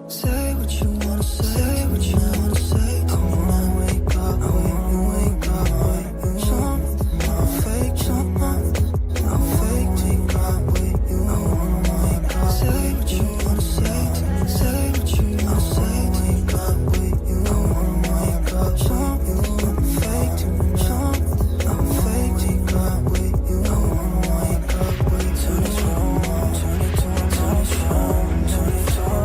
Say what you wanna say, what you wanna say. I wanna wake up, wake up. I'm fake, I'm fake. Take my way, I wanna wake up. Say what you wanna say to me, say what you wanna say. Take my way, I wanna wake up. I'm fake to me, I'm fake. Take my way, I wanna wake up. Wait, turn it wrong, turn it to a turn it wrong, turn it to a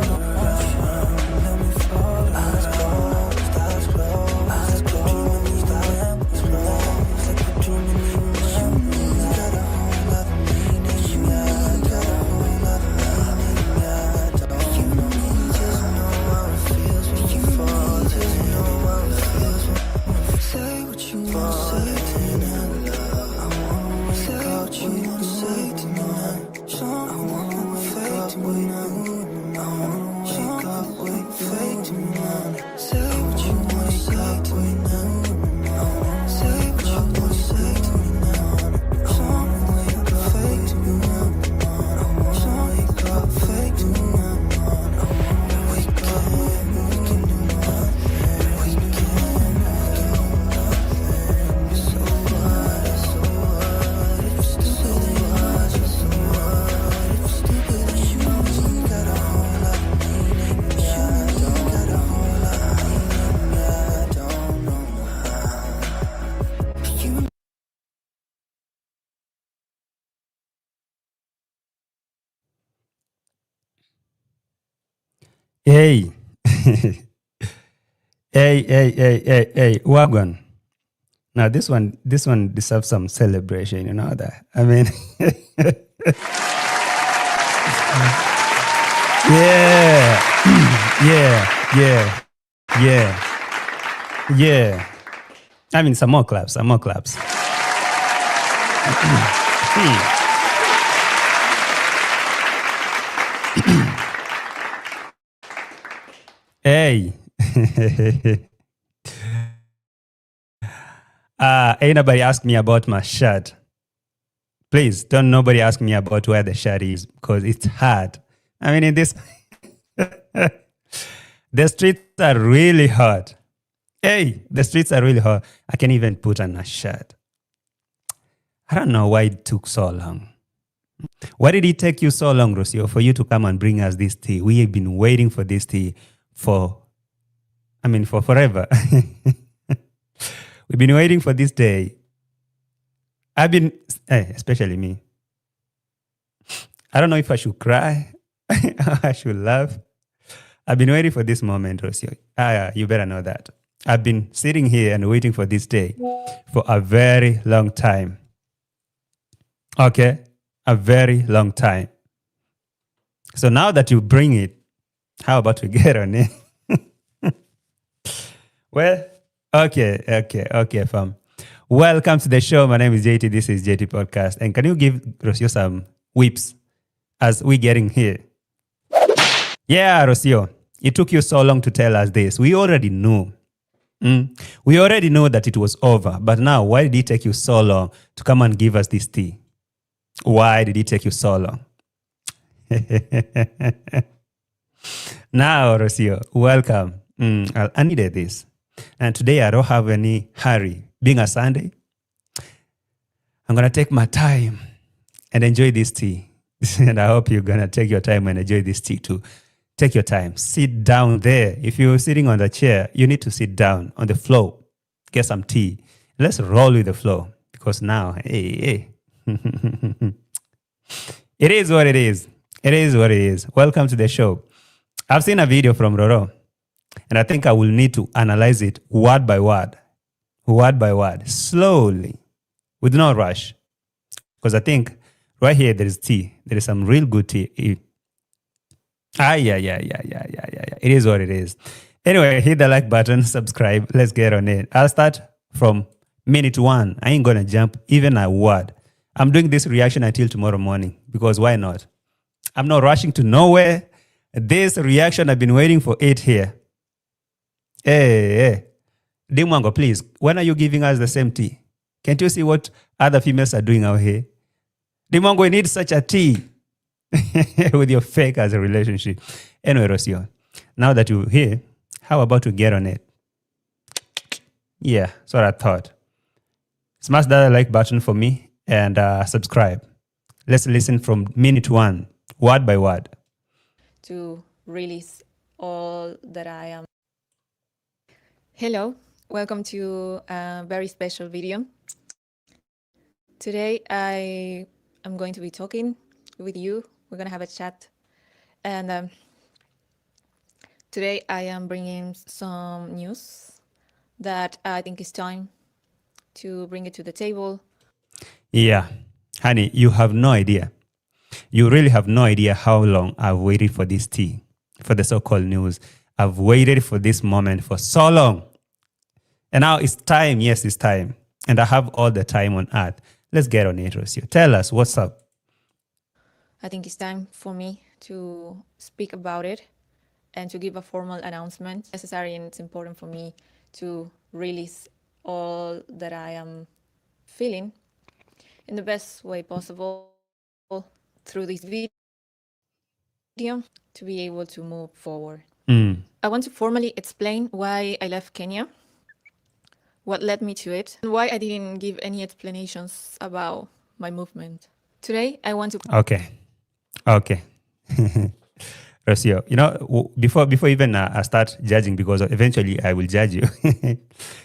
let me fall. Eyes closed, eyes closed, eyes closed. Eyes closed, like you're dreaming me. You got a whole lot of meaning. You got a whole lot of meaning. You just know how it feels when you fall. Just know how it feels when say what you wanna say to me now. I wanna say what you wanna say to me now. I wanna wake up with you. I wanna wake up with fake to me now. Say what you wanna say to me now. I wanna say what you wanna say to me now. I wanna wake up fake to me now. I wanna wake up fake to me now. I wanna wake up with you. We can do nothing. We can do nothing. So what? So what? It's still what? So what? It's stupid as you got a whole lot of meaning. Yeah, you got a whole lot of meaning. Yeah, I don't know how. You Hey, hey, Wagwan. Now this one deserves some celebration. You know that. I mean, yeah, yeah. I mean, some more claps, some more claps. Hey. Ain't nobody ask me about my shirt. Please don't nobody ask me about where the shirt is because it's hard. I mean, in this, the streets are really hot. Hey, the streets are really hot. I can't even put on a shirt. I don't know why it took so long. Why did it take you so long, Rocio, for you to come and bring us this tea? We have been waiting for this tea for forever. We've been waiting for this day. Especially me. I don't know if I should cry or I should laugh. I've been waiting for this moment, Rocio. You better know that. I've been sitting here and waiting for this day for a very long time. Okay? A very long time. So now that you bring it, how about we get on it? Well, okay, fam. Welcome to the show. My name is JT. This is JT Podcast. And can you give Rocio some whips as we getting here? Yeah, Rocio. It took you so long to tell us this. We already knew. We already know that it was over. But now, why did it take you so long to come and give us this tea? Why did it take you so long? Now, Rocio, welcome. I needed this. And today I don't have any hurry. Being a Sunday, I'm going to take my time and enjoy this tea. And I hope you're going to take your time and enjoy this tea too. Take your time. Sit down there. If you're sitting on the chair, you need to sit down on the floor. Get some tea. Let's roll with the flow. Because now, hey. It is what it is. It is what it is. Welcome to the show. I've seen a video from Roro. And I think I will need to analyze it word by word, slowly, with no rush. Because I think right here there is tea. There is some real good tea. Yeah. It is what it is. Anyway, hit the like button, subscribe. Let's get on it. I'll start from minute 1. I ain't going to jump even a word. I'm doing this reaction until tomorrow morning because why not? I'm not rushing to nowhere. This reaction I've been waiting for it here. Hey. Dimwango, please, when are you giving us the same tea? Can't you see what other females are doing out here? Dimwango, we need such a tea with your fake as a relationship. Anyway, Rocio, Now that you're here, how about to get on it? Yeah, that's what I thought. Smash that like button for me and subscribe. Let's listen from minute one, word by word. To release all that I am. Hello, welcome to a very special video. Today I am going to be talking with you. We're going to have a chat. And today I am bringing some news that I think is time to bring it to the table. Yeah, honey, you have no idea. You really have no idea how long I've waited for this tea, for the so-called news. I've waited for this moment for so long. And now it's time. Yes, it's time. And I have all the time on earth. Let's get on it, Rocio. Tell us what's up. I think it's time for me to speak about it and to give a formal announcement. It's necessary, and it's important for me to release all that I am feeling in the best way possible through this video to be able to move forward. I want to formally explain why I left Kenya, what led me to it, and why I didn't give any explanations about my movement. Today, I want to... Okay. Rocio, before even I start judging, because eventually I will judge you,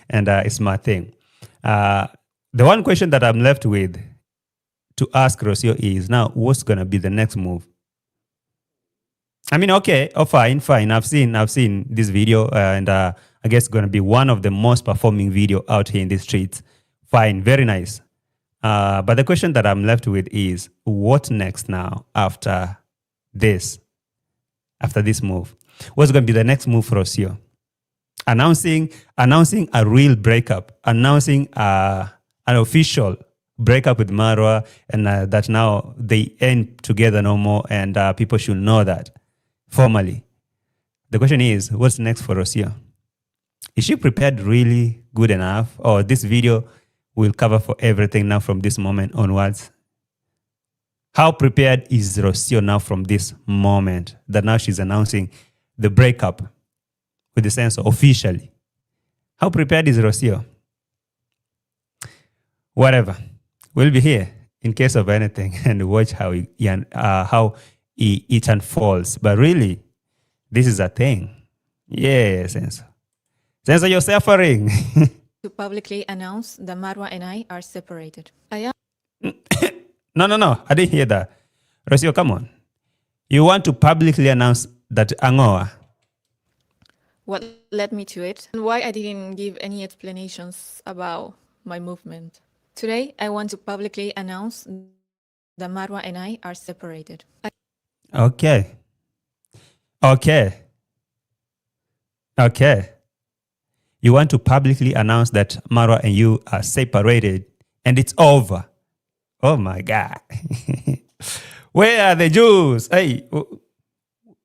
and it's my thing. The one question that I'm left with to ask Rocio is, now, what's going to be the next move? I mean, okay, fine. I've seen this video, and I guess it's going to be one of the most performing video out here in the streets. Fine, very nice. But the question that I'm left with is, what next now after this move? What's going to be the next move for Rocio? Announcing a real breakup, announcing an official breakup with Marwa, and that now they end together no more, and people should know that formally. The question is, what's next for Rocio? Is she prepared really good enough, or this video will cover for everything now from this moment onwards? How prepared is Rocio now from this moment that now she's announcing the breakup with the sense of officially? How prepared is Rocio? Whatever. We'll be here in case of anything and watch how it unfolds. But really, this is a thing. Yeah, Senso. Senso, you're suffering. to publicly announce that Marwa and I are separated. I am... No. I didn't hear that. Rocio, come on. You want to publicly announce that Angoa? What led me to it, and why I didn't give any explanations about my movement. Today, I want to publicly announce that Marwa and I are separated. Okay. You want to publicly announce that Marwa and you are separated and it's over. Oh my God. Where are the Jews? Hey,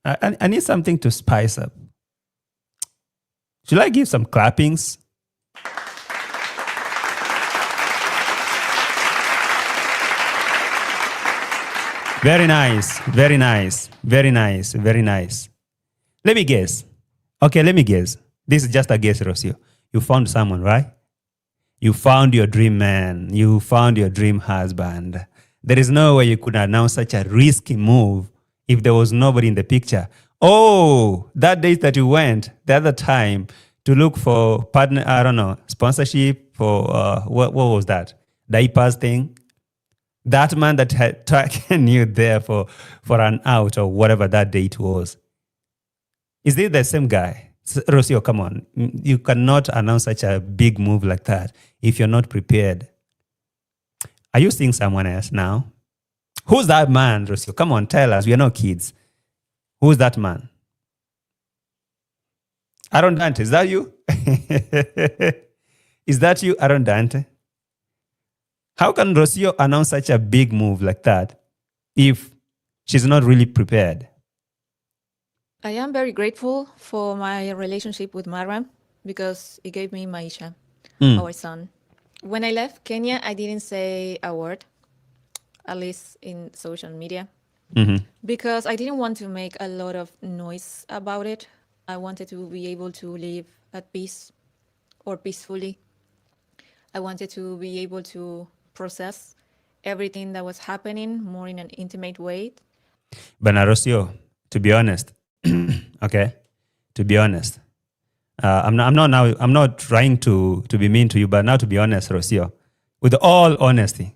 I need something to spice up. Should I give some clappings? Very nice. Let me guess. Okay, let me guess. This is just a guess, Rocio. You found someone, right? You found your dream man. You found your dream husband. There is no way you could announce such a risky move if there was nobody in the picture. Oh, that date that you went the other time to look for partner, I don't know, sponsorship for, what was that? Diapers thing? That man that had taken you there for an out or whatever that date was. Is this the same guy? Rocio, come on. You cannot announce such a big move like that if you're not prepared. Are you seeing someone else now? Who's that man, Rocio? Come on, tell us. We are not kids. Who's that man? Aaron Dante, is that you? Is that you, Aaron Dante? How can Rocio announce such a big move like that if she's not really prepared? I am very grateful for my relationship with Marwa because it gave me Maisha, our son. When I left Kenya, I didn't say a word, at least in social media. Because I didn't want to make a lot of noise about it. I wanted to be able to live at peace or peacefully. I wanted to be able to process everything that was happening more in an intimate way. But now, Rocio, to be honest, okay, to be honest, I'm not trying to be mean to you, but now to be honest, Rocio, with all honesty,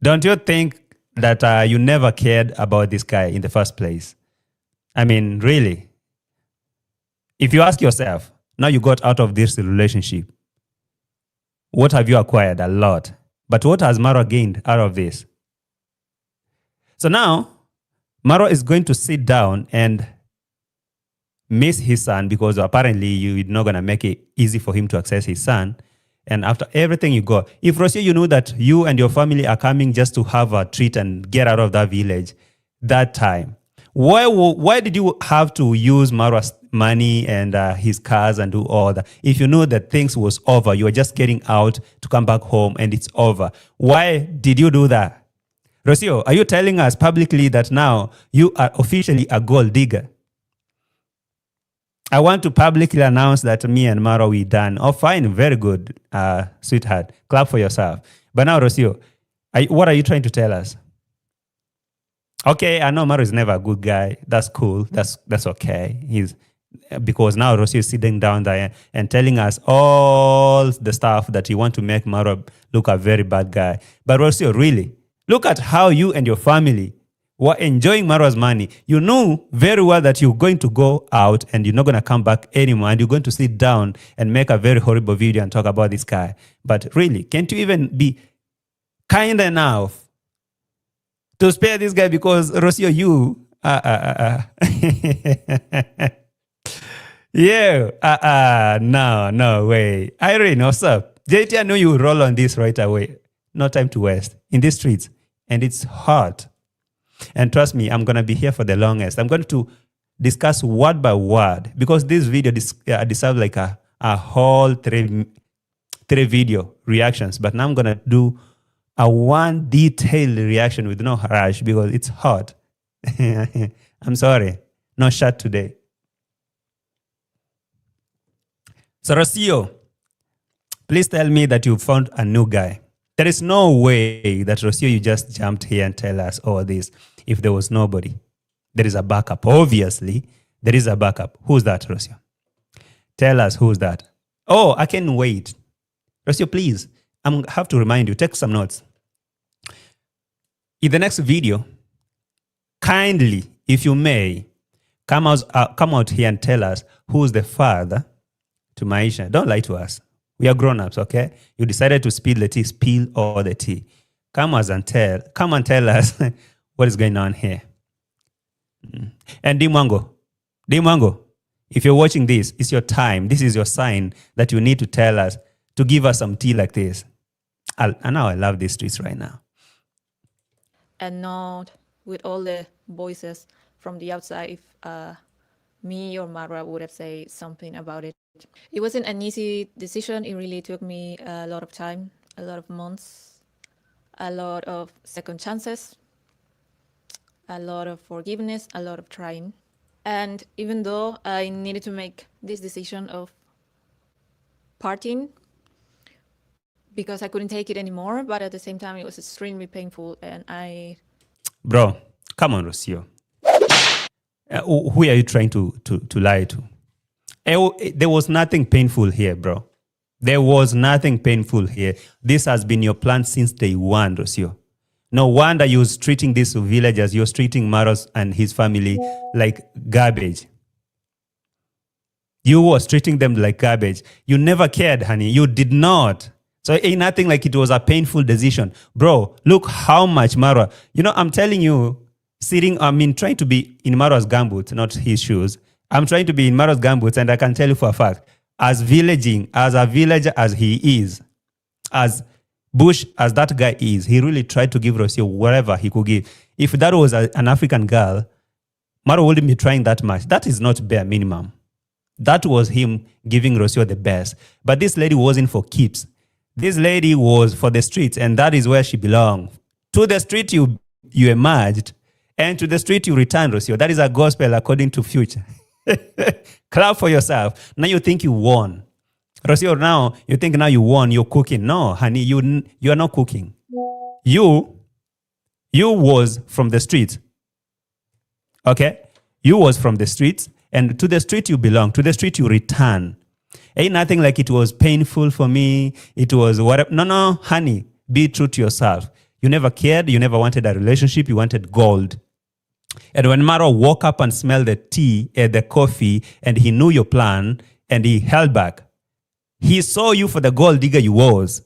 don't you think that you never cared about this guy in the first place? I mean, really, if you ask yourself, now you got out of this relationship, what have you acquired? A lot. But what has Marwa gained out of this? So now, Marwa is going to sit down and miss his son because apparently you're not going to make it easy for him to access his son. And after everything you got, if Rocio, you know that you and your family are coming just to have a treat and get out of that village that time, why did you have to use Marwa's money and his cars and do all that? If you know that things was over, you were just getting out to come back home and it's over. Why did you do that? Rocio, are you telling us publicly that now you are officially a gold digger? I want to publicly announce that me and Marwa, we done. Oh, fine, very good, sweetheart. Clap for yourself. But now, Rocio, what are you trying to tell us? Okay, I know Marwa is never a good guy. That's cool. That's okay. Because now Rocio is sitting down there and telling us all the stuff that he want to make Marwa look a very bad guy. But Rocio, really, look at how you and your family were enjoying Marwa's money. You knew very well that you're going to go out and you're not going to come back anymore and you're going to sit down and make a very horrible video and talk about this guy. But really, can't you even be kind enough to spare this guy? Because Rocio, you, yeah, no way. Irene, what's up? JT, I know you will roll on this right away. No time to waste in these streets. And it's hard. And trust me, I'm going to be here for the longest. I'm going to discuss word by word because this video deserves like a whole three video reactions. But now I'm going to do a one detailed reaction with no rush because it's hot. I'm sorry. No shot today. So Rocio, please tell me that you found a new guy. There is no way that Rocio, you just jumped here and tell us all this if there was nobody. There is a backup. Obviously, there is a backup. Who's that, Rocio? Tell us who's that. Oh, I can wait. Rocio, please, I have to remind you, take some notes. In the next video, kindly, if you may, come out here and tell us who's the father to Maisha. Don't lie to us. We are grown-ups, okay? You decided to spill the tea, spill all the tea. Come and tell us what is going on here. And Dimwango, if you're watching this, it's your time. This is your sign that you need to tell us, to give us some tea like this. I know I love these streets right now. And not with all the voices from the outside if me or Marwa would have said something about it. It wasn't an easy decision. It really took me a lot of time, a lot of months, a lot of second chances, a lot of forgiveness, a lot of trying. And even though I needed to make this decision of parting because I couldn't take it anymore, but at the same time, it was extremely painful. And Bro, come on, Rocio. Who are you trying to lie to? There was nothing painful here, bro. There was nothing painful here. This has been your plan since day one, Rocio. No wonder you're treating these villagers, you're treating Maros and his family like garbage. You was treating them like garbage. You never cared, honey. You did not. So it ain't nothing like it was a painful decision. Bro, look how much Marwa, I'm telling you, trying to be in Marwa's gumboots, not his shoes. I'm trying to be in Marwa's gumboots, and I can tell you for a fact, as a villager as he is, as bush as that guy is, he really tried to give Rocio whatever he could give. If that was an African girl, Marwa wouldn't be trying that much. That is not bare minimum. That was him giving Rocio the best. But this lady wasn't for keeps. This lady was for the streets, and that is where she belonged. To the street, you you emerged, and to the street you return, Rocio. That is a gospel according to Future. Clap for yourself. Now you think you won. Rocio, now you think now you won, you're cooking. No, honey, you are not cooking. You was from the street. Okay? You was from the streets, and to the street you belong. To the street you return. Ain't nothing like it was painful for me. It was whatever. No, honey, be true to yourself. You never cared. You never wanted a relationship. You wanted gold. And when Marwa woke up and smelled the tea, the coffee, and he knew your plan, and he held back, he saw you for the gold digger you was.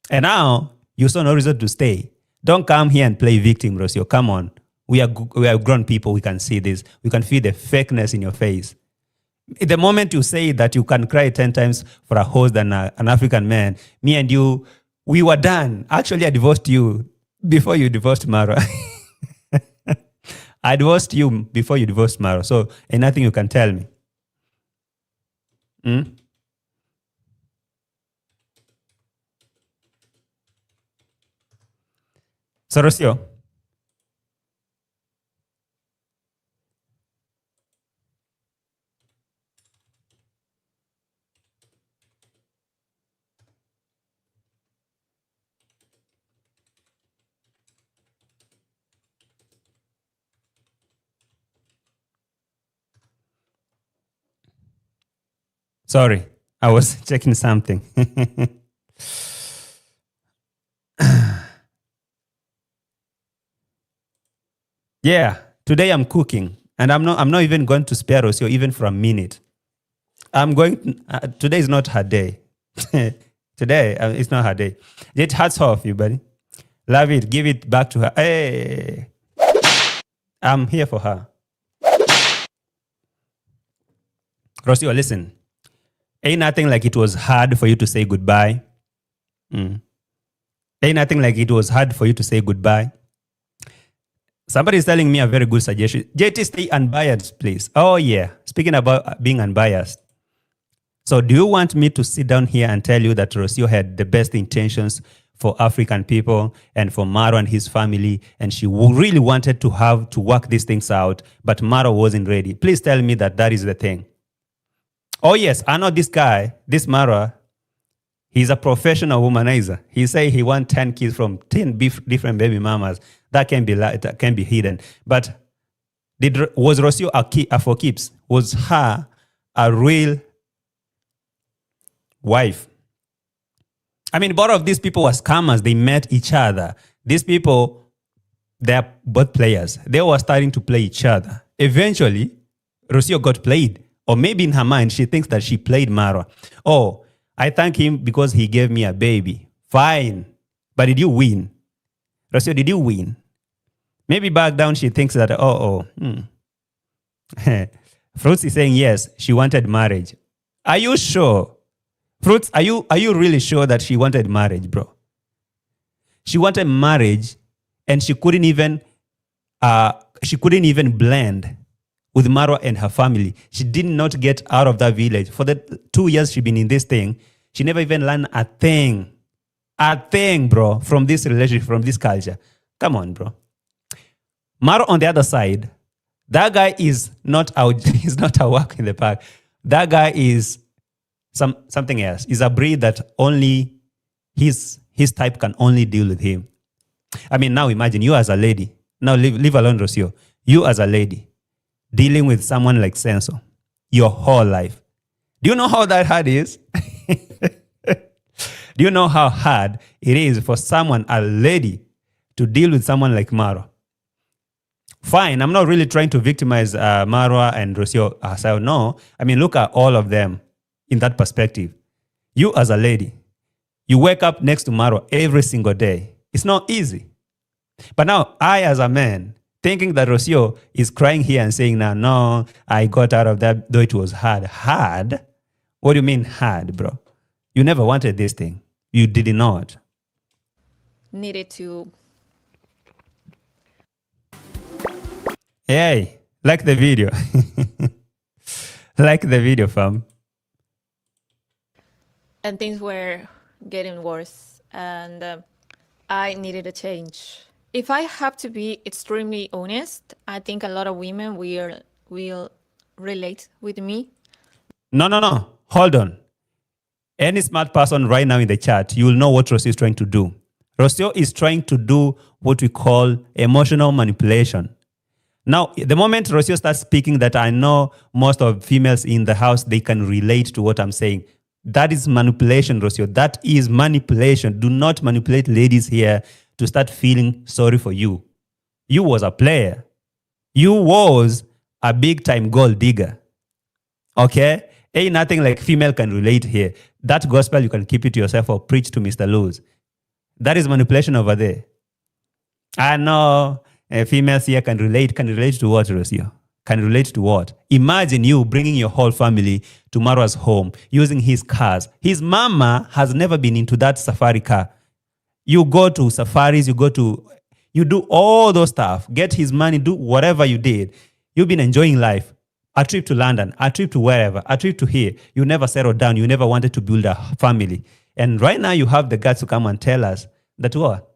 And now, you saw no reason to stay. Don't come here and play victim, Rocio. Come on. We are grown people. We can see this. We can feel the fakeness in your face. The moment you say that you can cry 10 times for a horse than an African man, me and you, we were done. Actually, I divorced you before you divorced Marwa. I divorced you before you divorced Marwa. So, ain't nothing you can tell me. So, Rocio, sorry, I was checking something. Yeah, today I'm cooking, and I'm not even going to spare Rocio even for a minute. Today is not her day. Today, it's not her day. It hurts off you, buddy. Love it. Give it back to her. Hey, I'm here for her. Rocio, listen. Ain't nothing like it was hard for you to say goodbye. Ain't nothing like it was hard for you to say goodbye. Somebody is telling me a very good suggestion. JT, stay unbiased, please. Oh, yeah. Speaking about being unbiased. So do you want me to sit down here and tell you that Rocio had the best intentions for African people and for Marwa and his family, and she really wanted to have to work these things out, but Marwa wasn't ready? Please tell me that that is the thing. Oh, yes, I know this guy, this Marwa, he's a professional womanizer. He say he wants 10 kids from 10 different baby mamas. That can be hidden. But was Rocio a for keeps? Was her a real wife? I mean, both of these people were scammers. They met each other. These people, they're both players. They were starting to play each other. Eventually, Rocio got played. Or maybe in her mind, she thinks that she played Marwa. Oh, I thank him because he gave me a baby. Fine. But did you win? Rocio, did you win? Maybe back down she thinks that, Fruits is saying yes, she wanted marriage. Are you sure? Fruits, are you really sure that she wanted marriage, bro? She wanted marriage, and she couldn't even blend with Marwa and her family. She did not get out of that village. For the 2 years she's been in this thing, she never even learned a thing, bro, from this relationship, from this culture. Come on, bro. Marwa on the other side, that guy is not he's not a walk in the park. That guy is something else. He's a breed that only his type can only deal with him. I mean, now imagine you as a lady. Now leave alone Rocio. You as a lady dealing with someone like Senso your whole life. Do you know how that hard is? Do you know how hard it is for someone, a lady, to deal with someone like Marwa? Fine, I'm not really trying to victimize Marwa and Rocio herself. No, I mean, look at all of them in that perspective. You as a lady, you wake up next to Marwa every single day. It's not easy. But now, I as a man, thinking that Rocio is crying here and saying, no, I got out of that, though it was hard. Hard? What do you mean hard, bro? You never wanted this thing. You did not. Needed to. Hey, like the video. Like the video, fam. And things were getting worse. And I needed a change. If I have to be extremely honest, I think a lot of women will relate with me. No. Hold on. Any smart person right now in the chat, you will know what Rocio is trying to do. Rocio is trying to do what we call emotional manipulation. Now, the moment Rocio starts speaking that I know most of females in the house, they can relate to what I'm saying. That is manipulation, Rocio. That is manipulation. Do not manipulate ladies here to start feeling sorry for you. You was a player. You was a big time gold digger. Okay? Ain't nothing like female can relate here. That gospel, you can keep it to yourself or preach to Mr. Luz. That is manipulation over there. I know females here can relate. Can relate to what, Rocio? Can relate to what? Imagine you bringing your whole family to Marwa's home using his cars. His mama has never been into that safari car. You go to safaris, you do all those stuff, get his money, do whatever you did. You've been enjoying life. A trip to London, a trip to wherever, a trip to here. You never settled down. You never wanted to build a family. And right now you have the guts to come and tell us that what?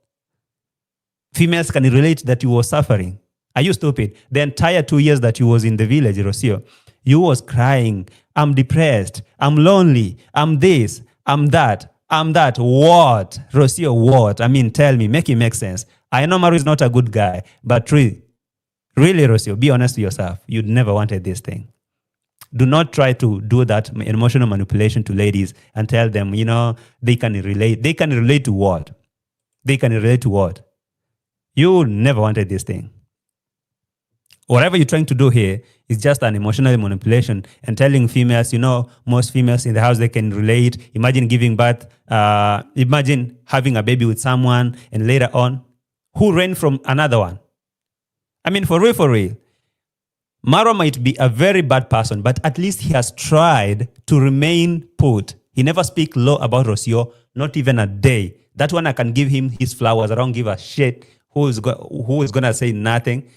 Females can relate that you were suffering. Are you stupid? The entire 2 years that you was in the village, Rocio, you was crying. I'm depressed. I'm lonely. I'm this. I'm that. I'm that. What? Rocio, what? I mean, tell me. Make it make sense. I know Maru is not a good guy, but really, Rocio, be honest to yourself. You'd never wanted this thing. Do not try to do that emotional manipulation to ladies and tell them, they can relate. They can relate to what? They can relate to what? You never wanted this thing. Whatever you're trying to do here is just an emotional manipulation and telling females, most females in the house, they can relate. Imagine giving birth, imagine having a baby with someone and later on, who ran from another one? I mean, for real. Marwa might be a very bad person, but at least he has tried to remain put. He never speak low about Rocio, not even a day. That one I can give him his flowers. I don't give a shit who is going to say nothing.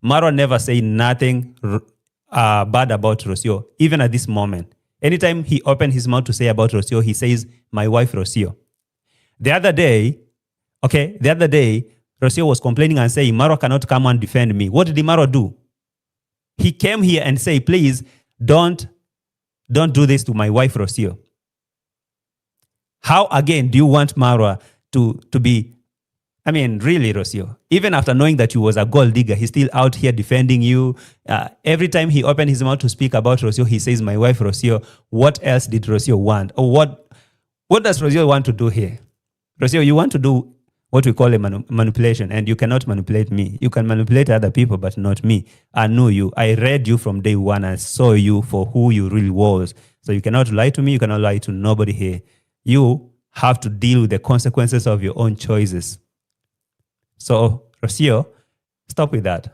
Marwa never say nothing bad about Rocio, even at this moment. Anytime he opened his mouth to say about Rocio, he says, my wife Rocio. The other day, Rocio was complaining and saying, Marwa cannot come and defend me. What did Marwa do? He came here and say, please, don't do this to my wife Rocio. How, again, do you want Marwa to be? I mean, really, Rocio, even after knowing that you was a gold digger, he's still out here defending you. Every time he opened his mouth to speak about Rocio, he says, my wife Rocio. What else did Rocio want? Or what does Rocio want to do here? Rocio, you want to do what we call a manipulation, and you cannot manipulate me. You can manipulate other people, but not me. I know you. I read you from day one. I saw you for who you really was. So you cannot lie to me. You cannot lie to nobody here. You have to deal with the consequences of your own choices. So, Rocio, stop with that.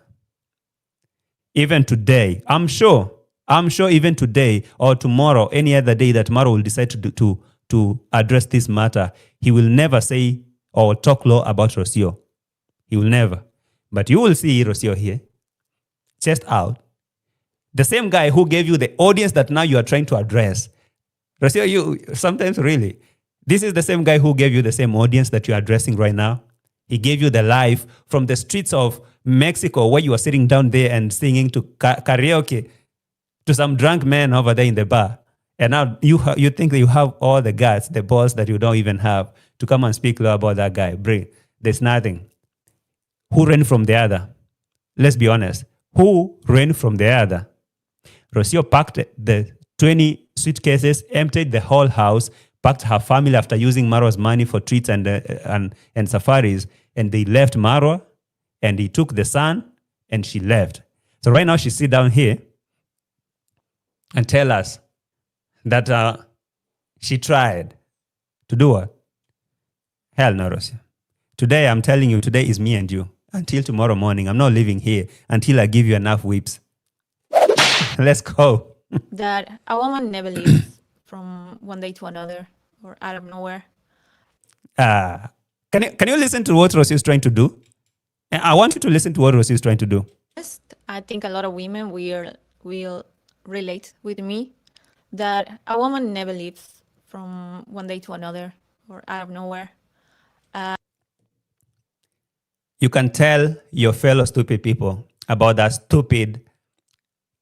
Even today, I'm sure even today or tomorrow, any other day that Marwa will decide to address this matter, he will never say or talk low about Rocio. He will never. But you will see Rocio here, chest out. The same guy who gave you the audience that now you are trying to address. Rocio, you sometimes really, this is the same guy who gave you the same audience that you are addressing right now. He gave you the life from the streets of Mexico where you are sitting down there and singing to karaoke to some drunk man over there in the bar. And now you think that you have all the guts, the balls that you don't even have to come and speak low about that guy. There's nothing. Who ran from the other? Let's be honest. Who ran from the other? Rocio packed the 20 suitcases, emptied the whole house, packed her family after using Marwa's money for treats and safaris, and they left Marwa, and he took the son, and she left. So right now she sit down here and tell us that she tried to do what? Hell no, Rocio. Today, I'm telling you, today is me and you. Until tomorrow morning, I'm not leaving here until I give you enough whips. Let's go. That a woman never leaves from one day to another or out of nowhere. Can you listen to what Rocio is trying to do? I want you to listen to what Rocio is trying to do. I think a lot of women will relate with me that a woman never leaves from one day to another or out of nowhere. you can tell your fellow stupid people about that stupid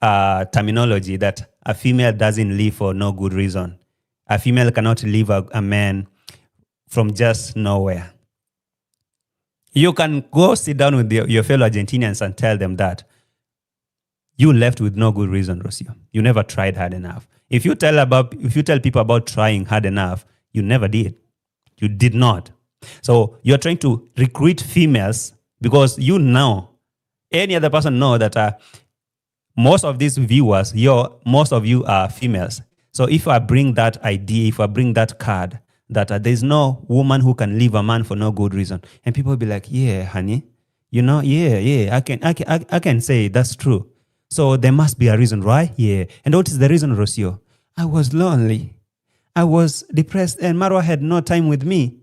terminology that a female doesn't leave for no good reason. A female cannot leave a man from just nowhere. You can go sit down with your fellow Argentinians and tell them that you left with no good reason, Rocio. You never tried hard enough. If you tell people about trying hard enough, you never did. You did not. So you're trying to recruit females because you know, any other person know that most of these viewers, most of you are females. So if I bring that idea, if I bring that card, that there's no woman who can leave a man for no good reason, and people will be like, yeah, honey, I can say that's true. So there must be a reason, right? Yeah. And what is the reason, Rocio? I was lonely. I was depressed, and Marwa had no time with me.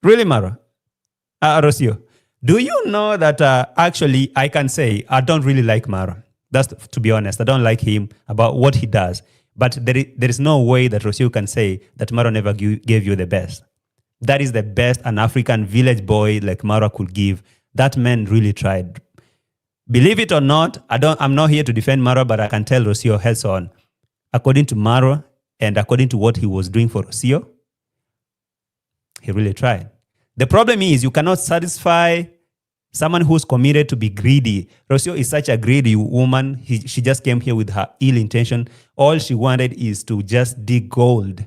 Really, Marwa? Rocio, do you know that actually I can say I don't really like Marwa? That's, to be honest, I don't like him about what he does. But there is no way that Rocio can say that Marwa never gave you the best. That is the best an African village boy like Marwa could give. That man really tried. Believe it or not, I'm not here to defend Marwa, but I can tell Rocio heads on. According to Marwa and according to what he was doing for Rocio, he really tried. The problem is you cannot satisfy someone who's committed to be greedy. Rocio is such a greedy woman. She just came here with her ill intention. All she wanted is to just dig gold.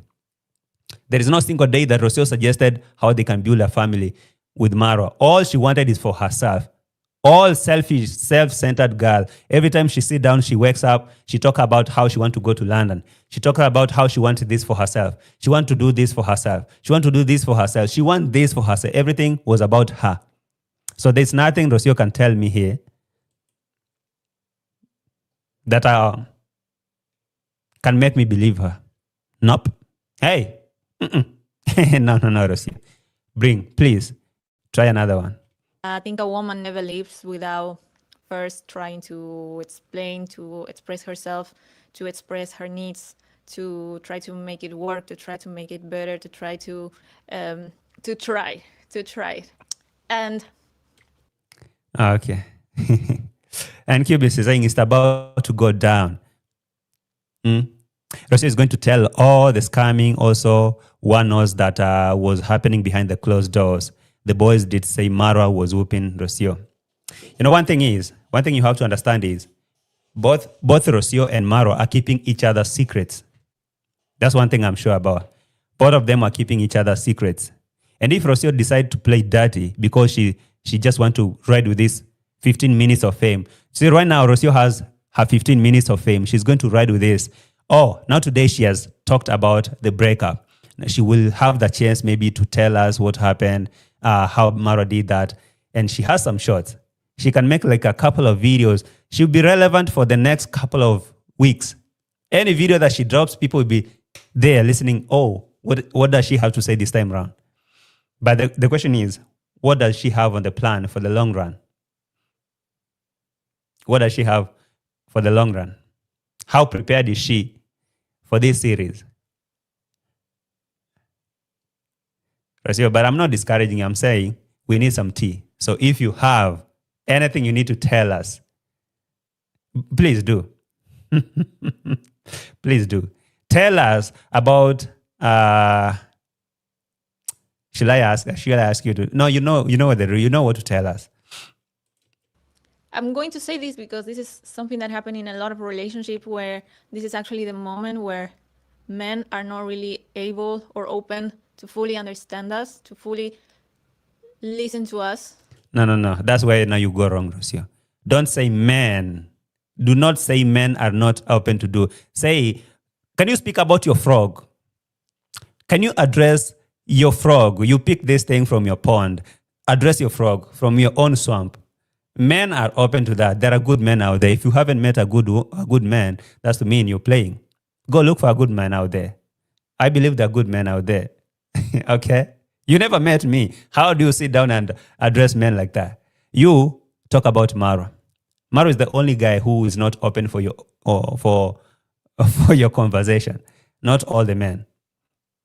There is no single day that Rocio suggested how they can build a family with Marwa. All she wanted is for herself. All selfish, self-centered girl. Every time she sit down, she wakes up, she talk about how she want to go to London. She talk about how she wants this for herself. She want to do this for herself. She want to do this for herself. She want this for herself. Everything was about her. So there's nothing Rocio can tell me here that can make me believe her. Nope. Hey. No, Rocio. Please, try another one. I think a woman never leaves without first trying to explain, to express herself, to express her needs, to try to make it work, to try to make it better, to try to try it. And okay. And Cubis is saying it's about to go down. Rocio is going to tell all the scamming. Also, one knows that was happening behind the closed doors. The boys did say Marwa was whooping Rocio. You know, one thing you have to understand is both Rocio and Marwa are keeping each other's secrets. That's one thing I'm sure about. Both of them are keeping each other's secrets. And if Rocio decides to play dirty because she just wants to ride with this 15 minutes of fame. See, right now, Rocio has her 15 minutes of fame. She's going to ride with this. Oh, now today she has talked about the breakup. She will have the chance maybe to tell us what happened, how Marwa did that. And she has some shots. She can make like a couple of videos. She'll be relevant for the next couple of weeks. Any video that she drops, people will be there listening. Oh, what does she have to say this time around? But the question is, what does she have on the plan for the long run? What does she have for the long run? How prepared is she for this series? But I'm not discouraging. I'm saying we need some tea. So if you have anything you need to tell us, please do. Please do. Tell us about, shall I ask you to? No, you know what to tell us. I'm going to say this because this is something that happened in a lot of relationships where this is actually the moment where men are not really able or open to fully understand us, to fully listen to us. No. That's where now you go wrong, Rocio. Don't say men. Do not say men are not open to do. Say, can you speak about your frog? Can you address your frog? You pick this thing from your pond. Address your frog from your own swamp. Men are open to that. There are good men out there. If you haven't met a good man, that's to mean you're playing. Go look for a good man out there. I believe there are good men out there. Okay? You never met me. How do you sit down and address men like that? You talk about Marwa. Marwa is the only guy who is not open for your for your conversation. Not all the men.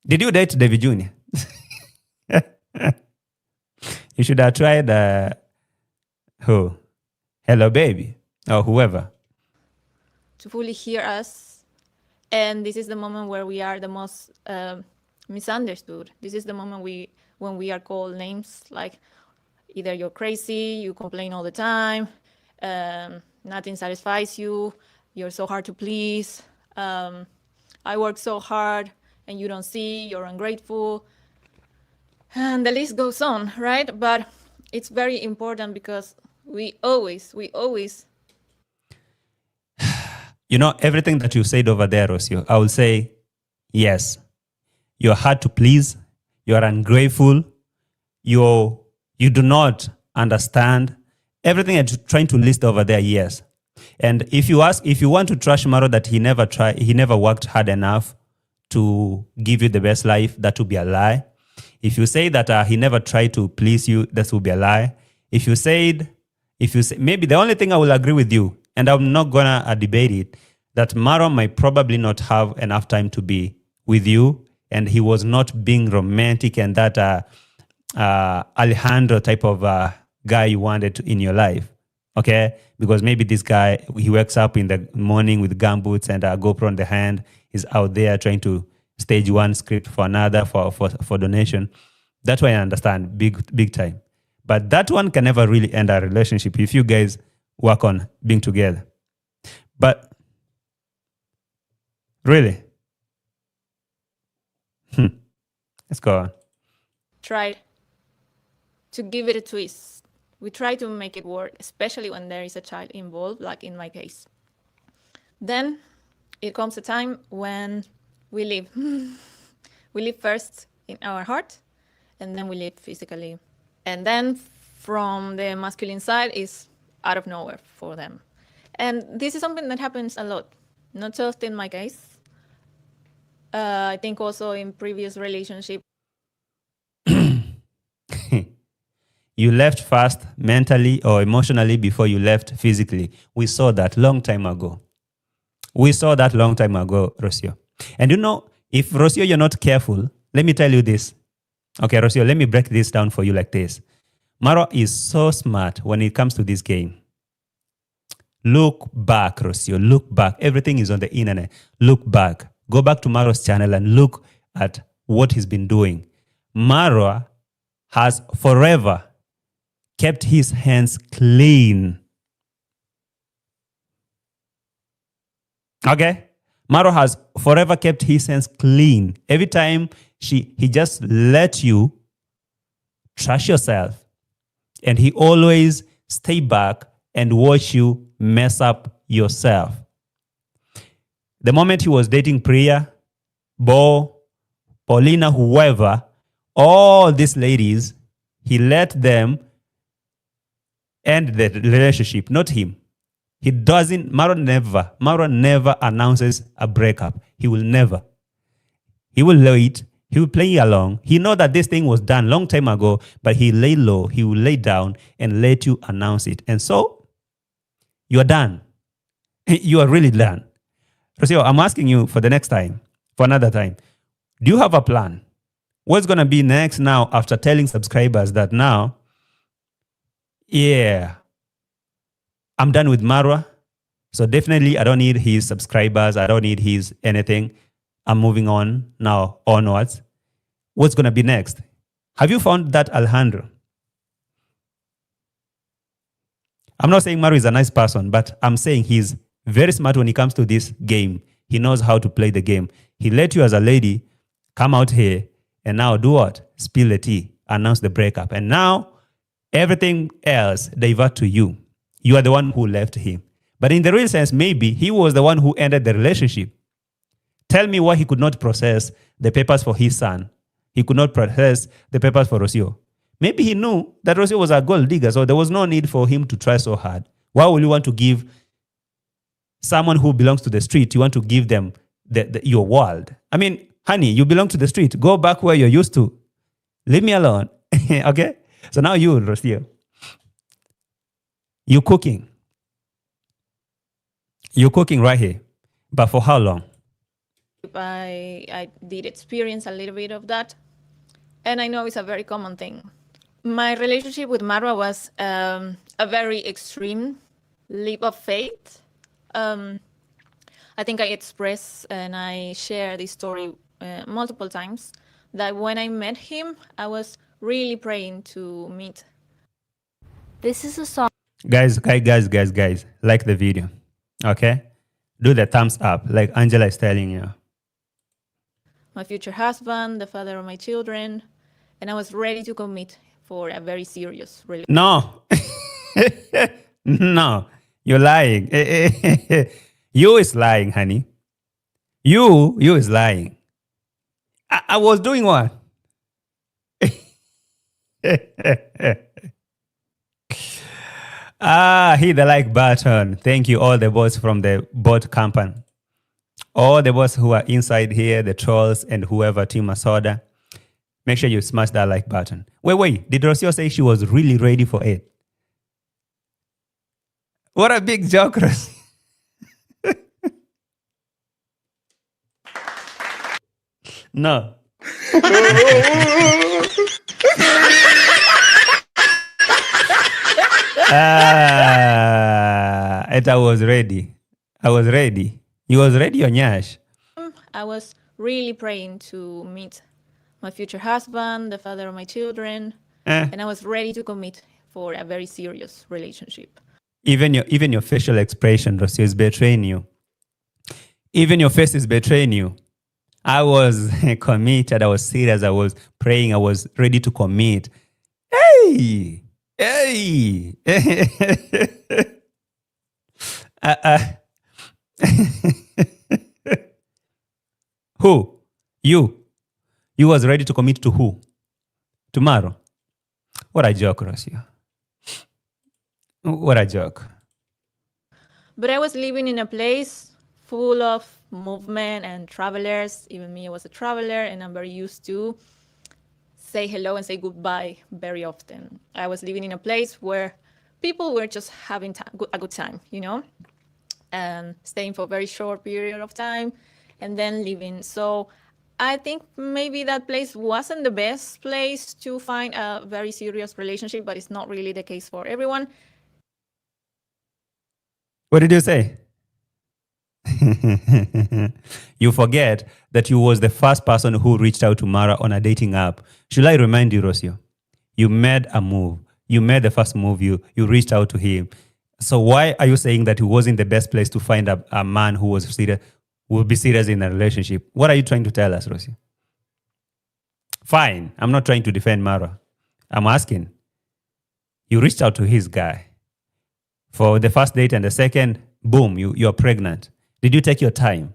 Did you date David Jr.? You should have tried who? Hello, baby, or whoever. To fully hear us. And this is the moment where we are the most misunderstood. This is the moment when we are called names like either you're crazy, you complain all the time, nothing satisfies you, you're so hard to please, I work so hard and you don't see, you're ungrateful. And the list goes on, right? But it's very important because we always You know, everything that you said over there, Rocio, I will say, yes, you're hard to please, you're ungrateful, you do not understand. Everything that you're trying to list over there, yes. And if you want to trash Maro that he never worked hard enough to give you the best life, that would be a lie. If you say that he never tried to please you, that would be a lie. If you say, maybe the only thing I will agree with you, and I'm not gonna debate it, that Maro might probably not have enough time to be with you, and he was not being romantic and that Alejandro type of guy you wanted in your life, okay? Because maybe this guy, he wakes up in the morning with gumboots and a GoPro on the hand, he's out there trying to stage one script for another for donation. That's why I understand big time. But that one can never really end a relationship if you guys work on being together. But really, let's go on. try to give it a twist. We try to make it work, especially when there is a child involved, like in my case. Then it comes a time when we live. We live first in our heart, and then we live physically. And then from the masculine side is out of nowhere for them. And this is something that happens a lot, not just in my case. I think also in previous relationships. You left fast mentally or emotionally before you left physically. We saw that long time ago. Rocio. And you know, if Rocio, you're not careful, let me tell you this. Okay, Rocio, let me break this down for you like this. Marwa is so smart when it comes to this game. Look back, Rocio. Look back. Everything is on the internet. Look back. Go back to Marwa's channel and look at what he's been doing. Marwa has forever kept his hands clean. Okay? Marwa has forever kept his hands clean. Every time he just let you trash yourself, and he always stay back and watch you mess up yourself. The moment he was dating Priya, Bo, Paulina, whoever, all these ladies, he let them end the relationship, not him. He doesn't, Marwa never announces a breakup. He will never. He will wait. He will play along. He know that this thing was done long time ago, but he lay low. He will lay down and let you announce it. And so, you are done. You are really done. Rocio, I'm asking you for the next time, for another time. Do you have a plan? What's going to be next now after telling subscribers that now, yeah, I'm done with Marwa. So definitely I don't need his subscribers. I don't need his anything. I'm moving on now onwards. What's going to be next? Have you found that Alejandro? I'm not saying Marwa is a nice person, but I'm saying he's very smart when it comes to this game. He knows how to play the game. He let you as a lady come out here and now do what? Spill the tea, announce the breakup. And now everything else divert to you. You are the one who left him. But in the real sense, maybe he was the one who ended the relationship. Tell me why he could not process the papers for his son. He could not process the papers for Rocio. Maybe he knew that Rocio was a gold digger, so there was no need for him to try so hard. Why would you want to give someone who belongs to the street, you want to give them your world? I mean, honey, you belong to the street. Go back where you're used to. Leave me alone. Okay? So now you, Rocio. You're cooking. You're cooking right here. But for how long? I did experience a little bit of that. And I know it's a very common thing. My relationship with Marwa was a very extreme leap of faith. I think I express and I share this story multiple times that when I met him, I was really praying to meet. This is a song. Guys, like the video. Okay? Do the thumbs up, like Angela is telling you. My future husband, the father of my children, and I was ready to commit for a very serious relationship. No. No. You're lying. You is lying, honey. You is lying. I was doing what? Hit the like button. Thank you, all the bots from the bot company. All the bots who are inside here, the trolls and whoever, Team Masoda. Make sure you smash that like button. Wait. Did Rocio say she was really ready for it? What a big joke, Rocio. No. And I was ready. You was ready on Yash. I was really praying to meet my future husband, the father of my children, and I was ready to commit for a very serious relationship. Even your facial expression, Rocio, is betraying you. Even your face is betraying you. I was committed. I was serious. I was praying. I was ready to commit. Hey. Who? You. You was ready to commit to who? Tomorrow. What a joke, Rocio. What a joke. But I was living in a place full of movement and travelers. Even me, I was a traveler, and I'm very used to say hello and say goodbye very often. I was living in a place where people were just having a good time, and staying for a very short period of time and then leaving. So I think maybe that place wasn't the best place to find a very serious relationship, but it's not really the case for everyone. What did you say? You forget that you was the first person who reached out to Mara on a dating app. Should I remind you, Rocio? You made a move. You made the first move. You reached out to him. So why are you saying that it wasn't the best place to find a man who was serious, would be serious in a relationship? What are you trying to tell us, Rocio? Fine. I'm not trying to defend Mara. I'm asking. You reached out to his guy for the first date, and the second, boom, you're pregnant. Did you take your time?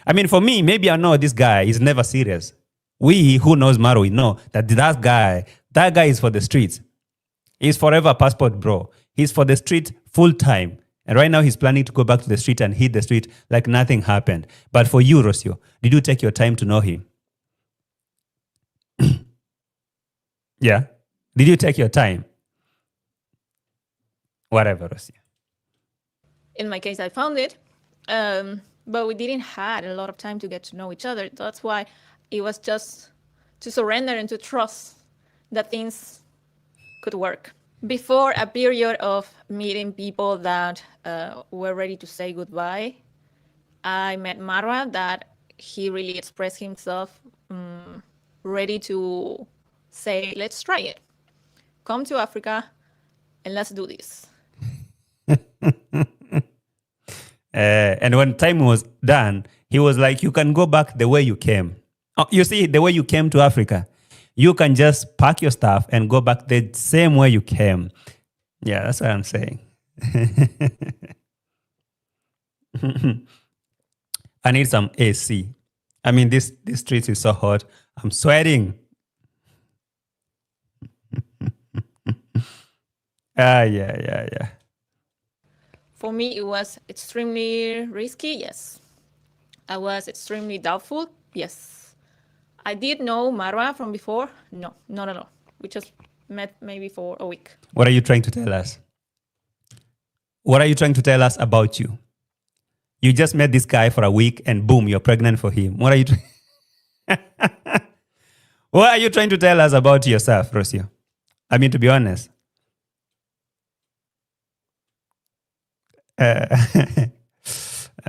I mean, for me, maybe I know this guy is never serious. We who knows Marwa, we know that that guy is for the streets. He's forever passport bro. He's for the street full time. And right now he's planning to go back to the street and hit the street like nothing happened. But for you, Rocio, did you take your time to know him? Yeah. Did you take your time? Whatever, Rocio. In my case, I found it, but we didn't have a lot of time to get to know each other. That's why it was just to surrender and to trust that things could work. Before a period of meeting people that were ready to say goodbye, I met Marwa, that he really expressed himself ready to say, let's try it. Come to Africa and let's do this. And when time was done, he was like, you can go back the way you came. Oh, you see, the way you came to Africa, you can just pack your stuff and go back the same way you came. Yeah, that's what I'm saying. I need some AC. I mean, this street is so hot. I'm sweating. Yeah. For me, it was extremely risky, yes. I was extremely doubtful, yes. I did know Marwa from before. No, not at all. We just met maybe for a week. What are you trying to tell us? What are you trying to tell us about you? You just met this guy for a week and boom, you're pregnant for him. What are you What are you trying to tell us about yourself, Rocio? I mean, to be honest.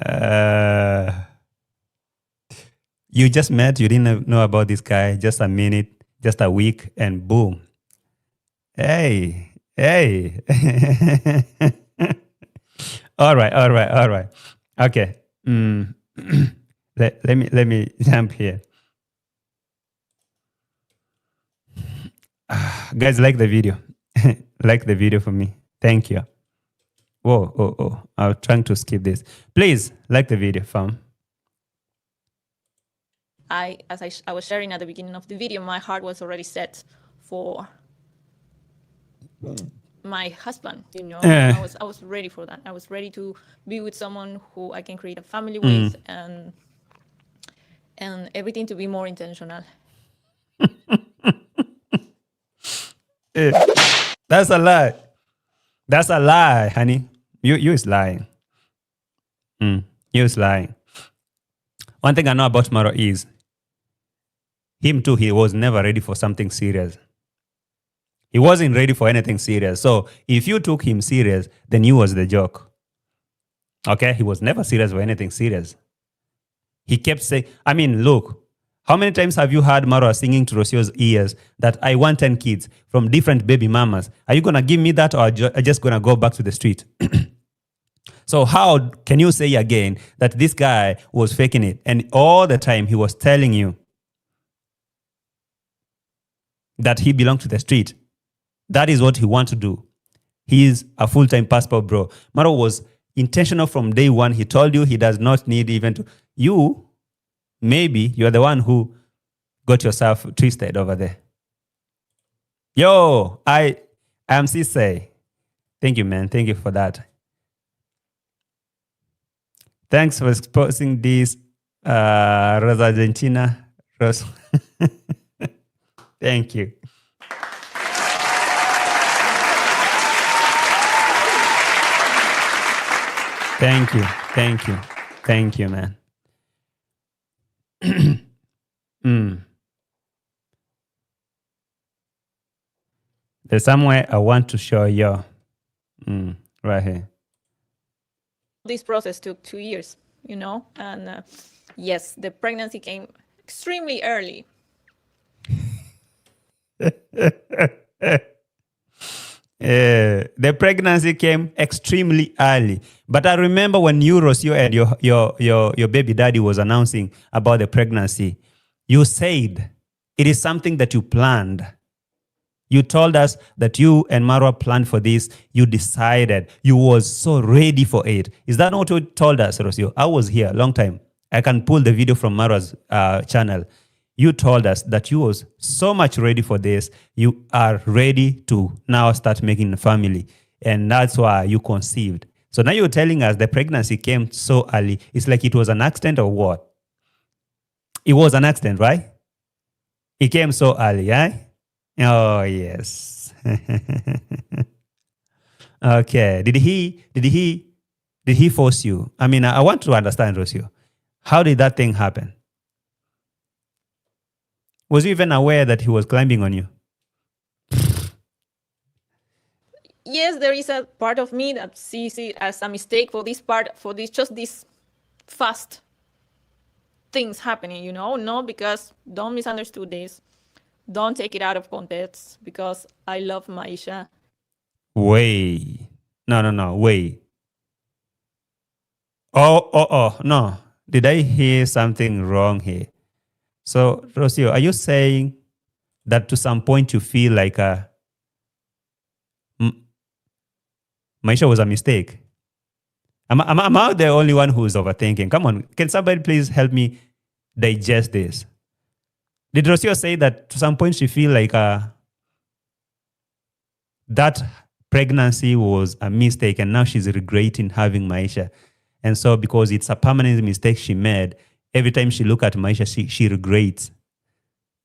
Uh, you just met, you didn't know about this guy, just a minute, just a week, and boom. Hey. All right. Okay. Let me jump here. Guys, like the video. Like the video for me. Thank you. Whoa. I'm trying to skip this. Please, like the video, fam. As I was sharing at the beginning of the video, my heart was already set for my husband, you know. I was ready for that. I was ready to be with someone who I can create a family with, and everything to be more intentional. That's a lie. That's a lie, honey. You is lying. You is lying. One thing I know about Marwa is him too, he was never ready for something serious. He wasn't ready for anything serious. So if you took him serious, then you was the joke. Okay? He was never serious for anything serious. He kept saying, I mean, look, how many times have you heard Marwa singing to Rocio's ears that I want 10 kids from different baby mamas? Are you going to give me that, or are you just going to go back to the street? So how can you say again that this guy was faking it? And all the time he was telling you that he belonged to the street. That is what he wants to do. He is a full-time passport bro. Marwa was intentional from day one. He told you he does not need even to. Maybe you're the one who got yourself twisted over there. Yo, I am Cisse. Thank you, man. Thank you for that. Thanks for exposing this, Rosa Argentina. Thank you. Thank you, man. There's somewhere I want to show you. Right here. This process took 2 years, you know, and yes, the pregnancy came extremely early. The pregnancy came extremely early. But I remember when you, Rocio, and your baby daddy was announcing about the pregnancy, you said it is something that you planned. You told us that you and Marwa planned for this. You decided. You was so ready for it. Is that not what you told us, Rocio? I was here a long time. I can pull the video from Marwa's channel. You told us that you was so much ready for this. You are ready to now start making a family. And that's why you conceived. So now you're telling us the pregnancy came so early. It's like it was an accident or what? It was an accident, right? It came so early, right? Oh, yes. Okay. Did he force you? I mean, I want to understand, Rocio. How did that thing happen? Was you even aware that he was climbing on you? Yes, there is a part of me that sees it as a mistake for this part, for this, just these fast things happening, you know? No, because don't misunderstand this. Don't take it out of context, because I love Maisha. Wait. No, wait. Oh, no. Did I hear something wrong here? So, Rocio, are you saying that to some point you feel like Maisha was a mistake? Am I the only one who is overthinking? Come on, can somebody please help me digest this? Did Rocio say that to some point she feel like that pregnancy was a mistake and now she's regretting having Maisha? And so because it's a permanent mistake she made, every time she look at Maisha, she regrets.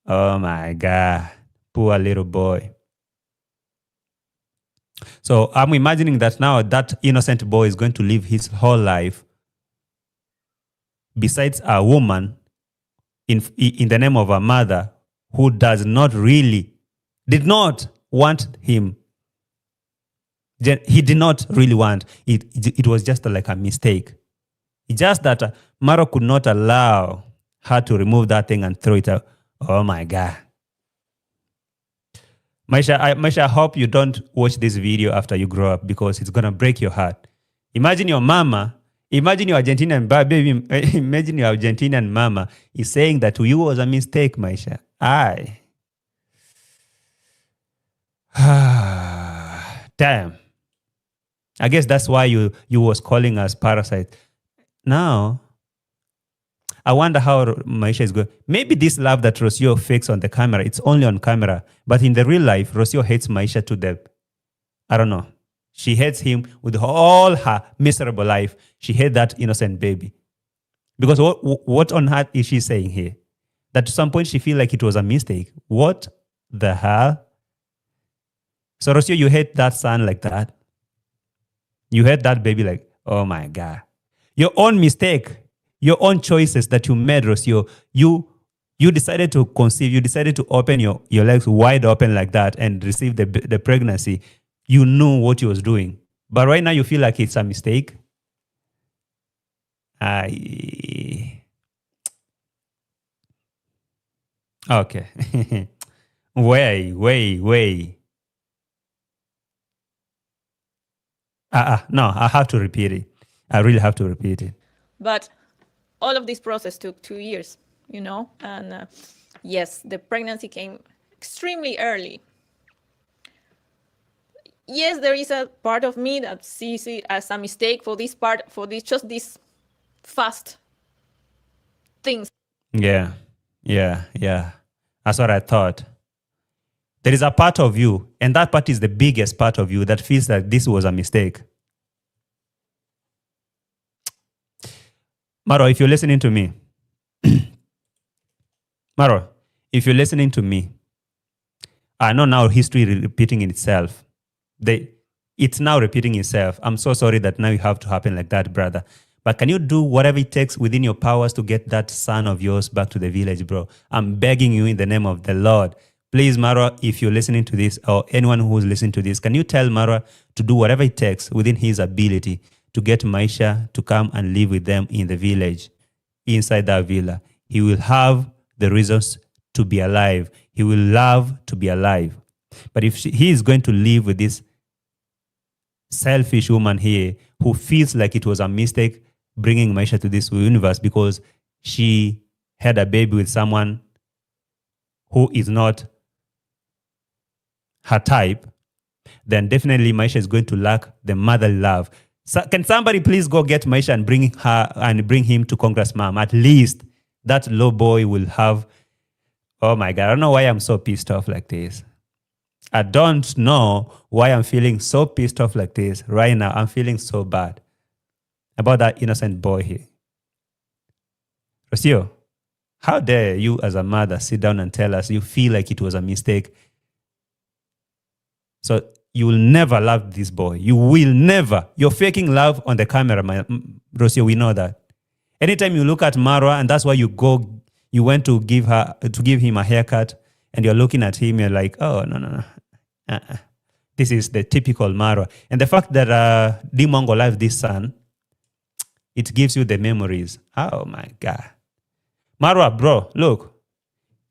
Oh my God, poor little boy. So I'm imagining that now that innocent boy is going to live his whole life besides a woman in the name of a mother who did not want him. He did not really want it. It was just like a mistake. It's just that Marwa could not allow her to remove that thing and throw it out. Oh my God. Maisha, I hope you don't watch this video after you grow up because it's going to break your heart. Imagine your mama, imagine your Argentinian baby, imagine your Argentinian mama is saying that to you was a mistake, Maisha. Damn. I guess that's why you was calling us parasite. Now, I wonder how Maisha is going. Maybe this love that Rocio fakes on the camera, it's only on camera. But in the real life, Rocio hates Maisha to death. I don't know. She hates him with all her miserable life. She hates that innocent baby. Because what on earth is she saying here? That to some point she feel like it was a mistake. What the hell? So Rocio, you hate that son like that? You hate that baby like, oh my God. Your own mistake, your own choices that you made, Rocio, you decided to conceive, you decided to open your legs wide open like that and receive the pregnancy. You knew what you was doing. But right now you feel like it's a mistake. Okay. Way. No, I have to repeat it. I really have to repeat it. But all of this process took 2 years, and yes, the pregnancy came extremely early. Yes, there is a part of me that sees it as a mistake for this just fast things. Yeah. That's what I thought. There is a part of you, and that part is the biggest part of you that feels like this was a mistake. Marwa, if you're listening to me, Marwa, if you're listening to me, I know now history repeating itself. It's now repeating itself. I'm so sorry that now you have to happen like that, brother. But can you do whatever it takes within your powers to get that son of yours back to the village, bro? I'm begging you in the name of the Lord. Please, Marwa, if you're listening to this or anyone who's listening to this, can you tell Marwa to do whatever it takes within his ability to get Maisha to come and live with them in the village, inside that villa? He will have the reasons to be alive. He will love to be alive. But if he is going to live with this selfish woman here who feels like it was a mistake bringing Maisha to this universe because she had a baby with someone who is not her type, then definitely Maisha is going to lack the motherly love. So can somebody please go get Maisha and bring him to Congress mom? At least that low boy will have. Oh my God, I don't know why I'm so pissed off like this. I don't know why I'm feeling so pissed off like this right now. I'm feeling so bad about that innocent boy here. Rocio, how dare you as a mother sit down and tell us you feel like it was a mistake? So you will never love this boy. You will never. You're faking love on the camera, Rocio, we know that. Anytime you look at Marwa, and that's why you went to give him a haircut, and you're looking at him, you're like, oh, no. This is the typical Marwa. And the fact that D-Mongo loved this son, it gives you the memories. Oh my God. Marwa, bro, look,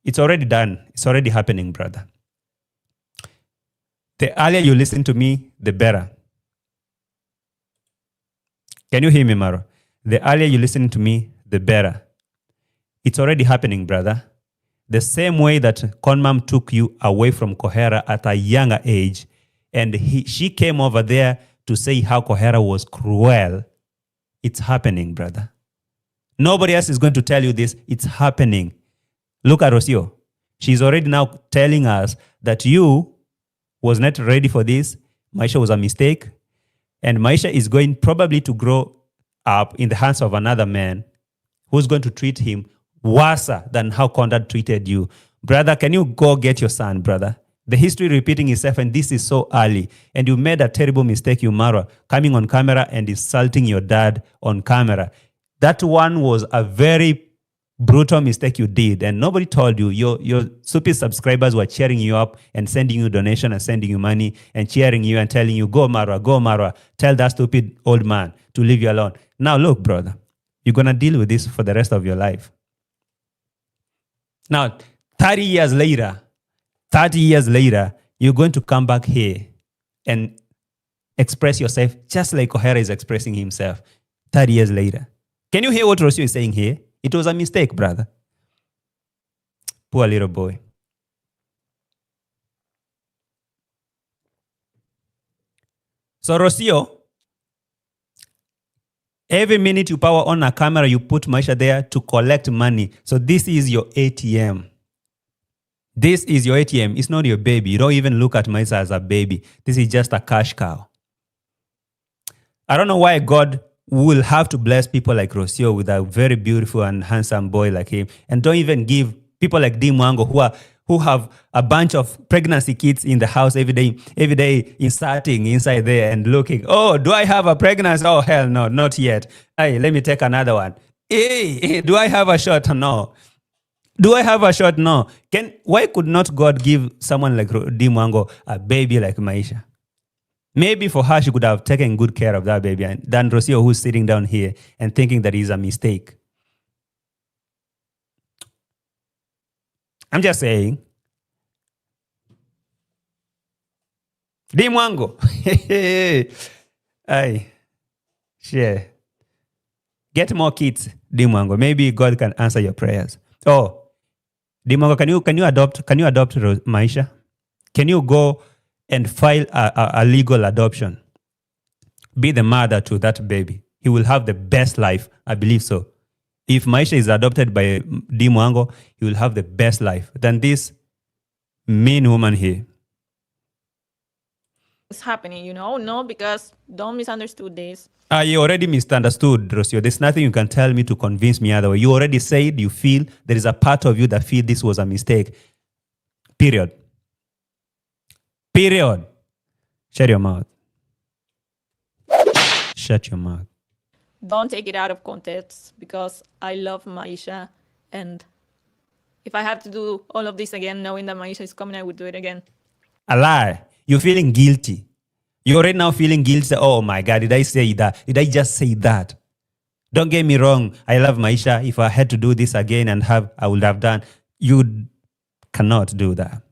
it's already done. It's already happening, brother. The earlier you listen to me, the better. Can you hear me, Marwa? The earlier you listen to me, the better. It's already happening, brother. The same way that Conmam took you away from Kohera at a younger age, and she came over there to say how Kohera was cruel. It's happening, brother. Nobody else is going to tell you this. It's happening. Look at Rocio. She's already now telling us that you was not ready for this. Maisha was a mistake. And Maisha is going probably to grow up in the hands of another man who's going to treat him worse than how Conrad treated you. Brother, can you go get your son, brother? The history repeating itself, and this is so early. And you made a terrible mistake, you Marwa, coming on camera and insulting your dad on camera. That one was a very brutal mistake you did and nobody told you, your stupid subscribers were cheering you up and sending you donation and sending you money and cheering you and telling you, go Marwa, tell that stupid old man to leave you alone. Now look, brother, you're going to deal with this for the rest of your life. Now, 30 years later, you're going to come back here and express yourself just like O'Hara is expressing himself 30 years later. Can you hear what Rocio is saying here? It was a mistake, brother. Poor little boy. So Rocio, every minute you power on a camera, you put Maisha there to collect money. So this is your ATM. This is your ATM. It's not your baby. You don't even look at Maisha as a baby. This is just a cash cow. I don't know why God will have to bless people like Rocio with a very beautiful and handsome boy like him, and don't even give people like D. Mwango who have a bunch of pregnancy kits in the house every day inserting inside there and looking, oh, do I have a pregnancy? Oh, hell no, not yet. Hey, let me take another one. Hey, do I have a shot? No. Do I have a shot? No. Why could not God give someone like D. Mwango a baby like Maisha? Maybe for her, she could have taken good care of that baby than Rocio, who's sitting down here and thinking that is a mistake. I'm just saying. D. Mwango. Ay, share. Get more kids, D. Mwango. Maybe God can answer your prayers. Oh, D. Mwango, can you adopt Maisha? Can you go and file a legal adoption? Be the mother to that baby. He will have the best life. I believe so. If Maisha is adopted by D. Mwango, he will have the best life than this mean woman here. It's happening, No, because don't misunderstood this. You already misunderstood, Rocio. There's nothing you can tell me to convince me otherwise. You already said you feel there is a part of you that feel this was a mistake. Period. Shut your mouth. Shut your mouth. Don't take it out of context, because I love Maisha, and if I have to do all of this again, knowing that Maisha is coming, I would do it again. A lie. You're feeling guilty. You're already now feeling guilty. Oh my God, did I say that? Did I just say that? Don't get me wrong. I love Maisha. If I had to do this again I would have done. You cannot do that.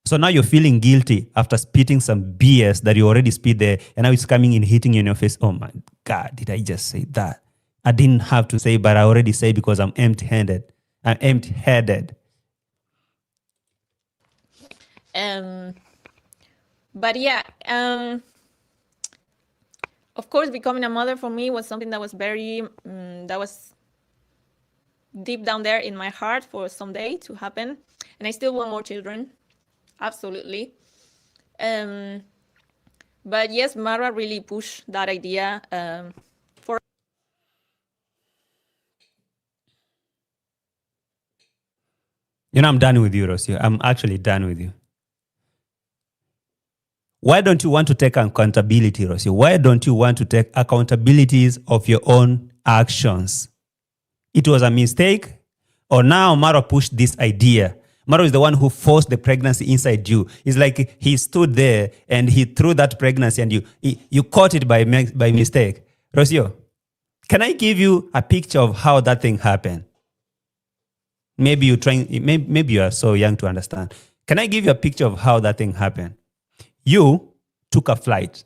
So now you're feeling guilty after spitting some BS that you already spit there, and now it's coming in, hitting you in your face. Oh my God, did I just say that? I didn't have to say, but I already say because I'm empty-handed. I'm empty-headed. But yeah, of course, becoming a mother for me was something that was very, that was deep down there in my heart for someday to happen. And I still want more children. Absolutely. But yes, Marwa really pushed that idea for. I'm done with you, Rocio. I'm actually done with you. Why don't you want to take accountability, Rocio? Why don't you want to take accountabilities of your own actions? It was a mistake, or now Marwa pushed this idea. Marwa is the one who forced the pregnancy inside you. It's like he stood there and he threw that pregnancy and you caught it by mistake. Rocio, can I give you a picture of how that thing happened? Maybe you are so young to understand. Can I give you a picture of how that thing happened? You took a flight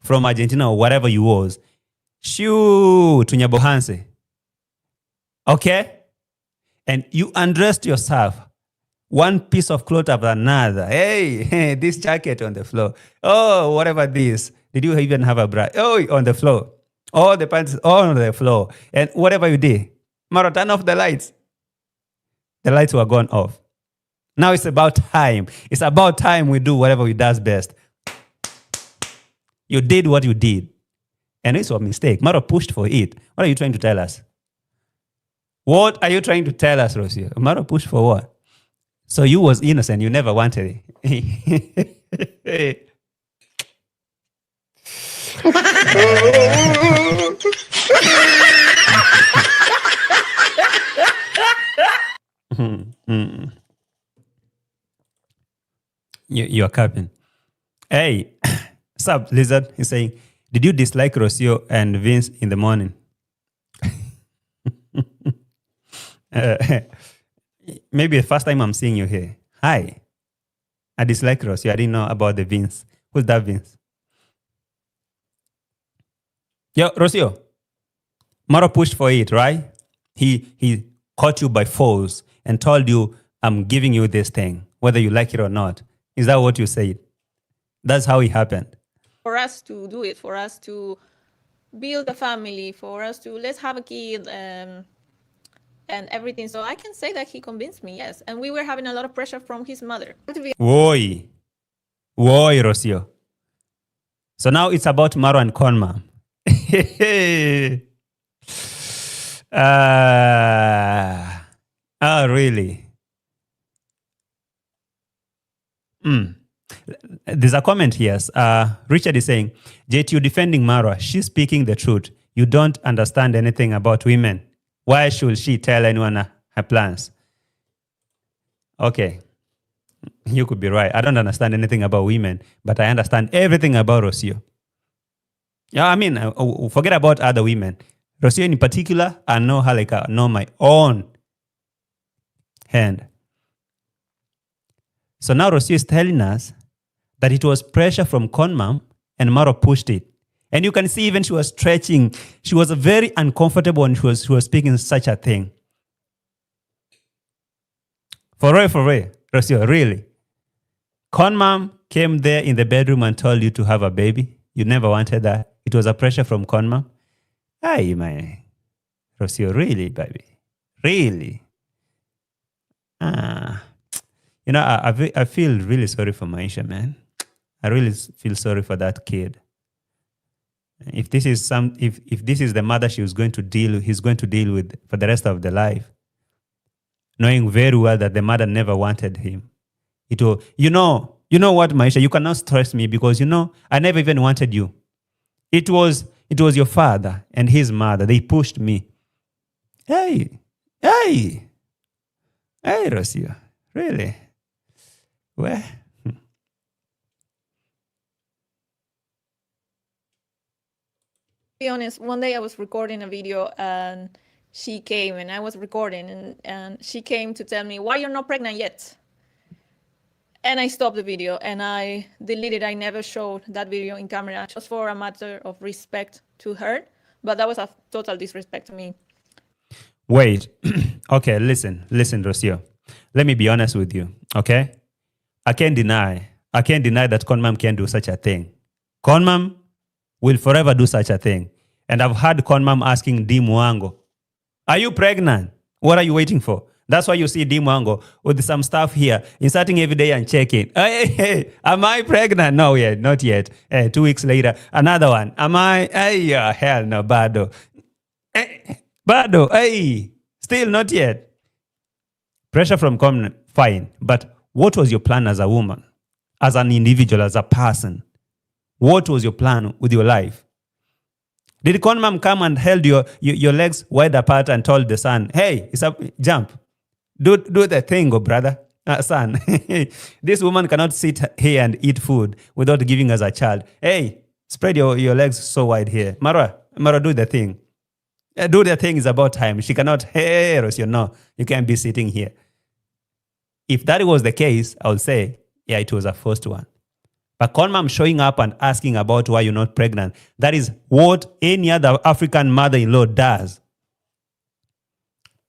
from Argentina or wherever you was, to Nyabohanse. Okay? And you undressed yourself, one piece of cloth after another. Hey, this jacket on the floor. Oh, whatever this. Did you even have a bra? Oh, on the floor. All the pants on the floor. And whatever you did, Marwa, turn off the lights. The lights were gone off. Now it's about time. It's about time we do whatever we does best. You did what you did. And it's a mistake. Marwa pushed for it. What are you trying to tell us? What are you trying to tell us, Rocio? Marwa pushed for what? So you was innocent. You never wanted it. You're capping. Hey, sup, Lizard? He's saying, did you dislike Rocio and Vince in the morning? Maybe the first time I'm seeing you here. Hi. I dislike Rocio. I didn't know about the Vince. Who's that Vince? Yo, Rocio. Maro pushed for it, right? He caught you by force and told you, I'm giving you this thing, whether you like it or not. Is that what you said? That's how it happened. For us to do it, for us to build a family, for us to let's have a kid and everything. So I can say that he convinced me, yes. And we were having a lot of pressure from his mother. Woy, Rocio. So now it's about Maro and Conma. Really? There's a comment here. Richard is saying, JT, you're defending Marwa. She's speaking the truth. You don't understand anything about women. Why should she tell anyone her plans? Okay. You could be right. I don't understand anything about women, but I understand everything about Rocio. Yeah, I mean, forget about other women. Rocio in particular, I know her like I know my own hand. So now Rocio is telling us that it was pressure from Conmam and Maro pushed it. And you can see even she was stretching. She was very uncomfortable when she was speaking such a thing. For real, Rocio, really. Conmam came there in the bedroom and told you to have a baby. You never wanted that. It was a pressure from Conmam. Ay, man. Rocio, really, baby? Really? You know, I feel really sorry for Maisha, man. I really feel sorry for that kid. If this is if this is the mother he's going to deal with for the rest of the life, knowing very well that the mother never wanted him. It will, you know what, Maisha, you cannot stress me because I never even wanted you. It was your father and his mother. They pushed me. Hey, Rocio, really? Where? To be honest, one day I was recording a video and she came and I was recording and she came to tell me, why you're not pregnant yet? And I stopped the video and I deleted. I never showed that video in camera just for a matter of respect to her. But that was a total disrespect to me. Wait. Okay, listen, Rocio. Let me be honest with you, okay? I can't deny that Conmam can do such a thing. Conmam will forever do such a thing. And I've heard Conmam asking D Mwango, are you pregnant? What are you waiting for? That's why you see D Mwango with some stuff here, inserting every day and checking. Hey, am I pregnant? No, yet, not yet. 2 weeks later, another one. Am I? Hell no, Bado. Bado, still not yet. Pressure from Conmam, fine. But what was your plan as a woman, as an individual, as a person? What was your plan with your life? Did Conmam come and held your legs wide apart and told the son, hey, it's up, jump. Do the thing, oh brother, son. This woman cannot sit here and eat food without giving us a child. Hey, spread your legs so wide here. Marwa, do the thing. Do the thing is about time. She cannot, hey, Rocio, no, you can't be sitting here. If that was the case, I would say, yeah, it was a first one. But Conmam showing up and asking about why you're not pregnant, that is what any other African mother-in-law does.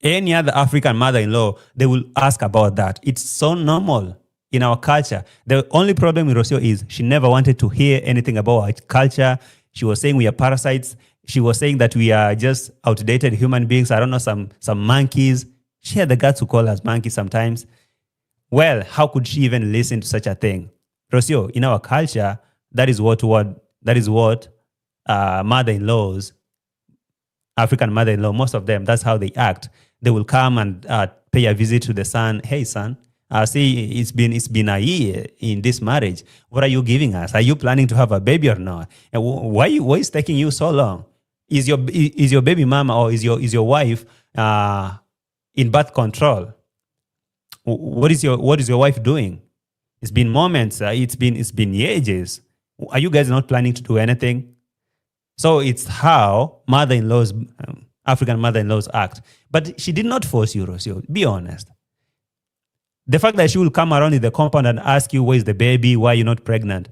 Any other African mother-in-law, they will ask about that. It's so normal in our culture. The only problem with Rocio is she never wanted to hear anything about our culture. She was saying we are parasites. She was saying that we are just outdated human beings. I don't know, some monkeys. She had the guts to call us monkeys sometimes. Well, how could she even listen to such a thing? Rocio, in our culture, that is what mother-in-laws, African mother-in-law, most of them, that's how they act. They will come and pay a visit to the son. Hey, son, see, it's been a year in this marriage. What are you giving us? Are you planning to have a baby or not? And why is taking you so long? Is your baby mama or is your wife in birth control. What is your wife doing? It's been moments. It's been ages. Are you guys not planning to do anything? So it's how mother-in-laws, African mother-in-laws act. But she did not force you, Rocio. Be honest. The fact that she will come around in the compound and ask you, where's the baby? Why are you not pregnant?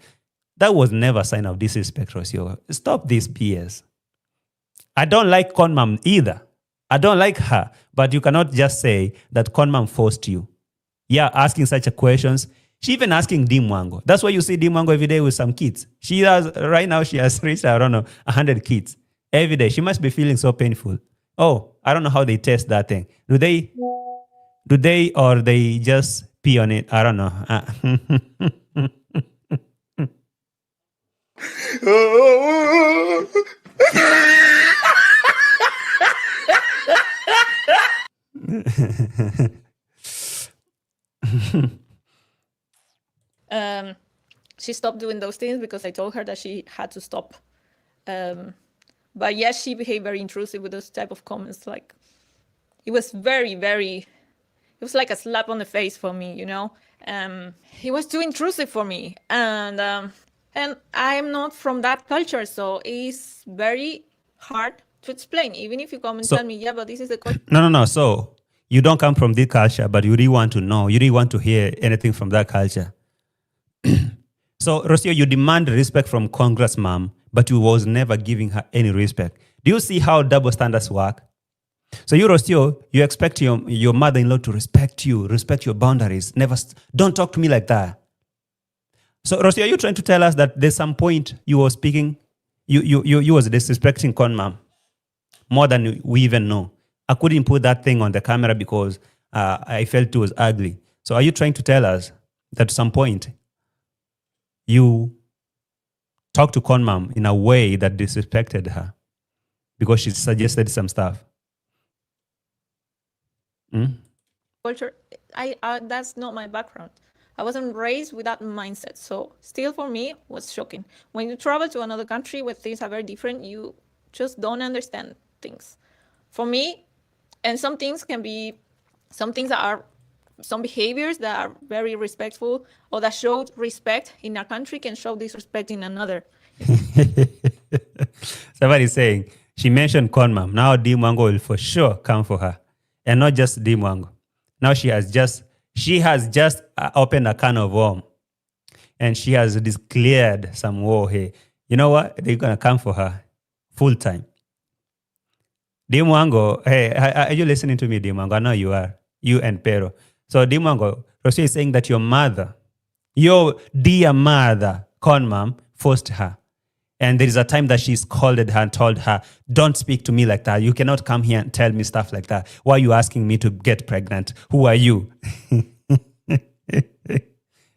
That was never a sign of disrespect, Rocio. Stop this BS. I don't like Conmam either. I don't like her. But you cannot just say that Conmam forced you. Yeah, asking such a questions. She even asking Dimwango. That's why you see Dimwango every day with some kids. Right now she has reached, 100 kids. Every day. She must be feeling so painful. Oh, I don't know how they test that thing. Do they or they just pee on it? I don't know. She stopped doing those things because I told her that she had to stop. But yes, she behaved very intrusive with those type of comments. Like, it was very, very, it was like a slap on the face for me, you know? It was too intrusive for me. And I'm not from that culture, so it's very hard to explain. Even if you come and tell me, yeah, but this is the culture. No. So you don't come from this culture, but you really want to know. You really want to hear anything from that culture. So, Rocio, you demand respect from Congress mom, but you was never giving her any respect. Do you see how double standards work? So you, Rocio, you expect your mother-in-law to respect you, respect your boundaries. Don't talk to me like that. So, Rocio, are you trying to tell us that there's some point you were speaking, you was disrespecting Con mom more than we even know? I couldn't put that thing on the camera because I felt it was ugly. So are you trying to tell us that at some point you talked to Con mom in a way that disrespected her because she suggested some stuff? Culture, that's not my background. I wasn't raised with that mindset. So still for me was shocking. When you travel to another country where things are very different, you just don't understand things. For me, and some things some behaviors that are very respectful or that show respect in a country can show disrespect in another. Somebody's saying, she mentioned Conmam. Now Dimwango will for sure come for her. And not just Dimwango. Now she has just opened a can of worm. And she has declared some war here. You know what? They're going to come for her full time. Dimwango, hey, are you listening to me, Dimwango? I know you are. You and Pero. So Dimwango, Rocio is saying that your mother, your dear mother, Conmam, forced her. And there is a time that she scolded her and told her, don't speak to me like that. You cannot come here and tell me stuff like that. Why are you asking me to get pregnant? Who are you?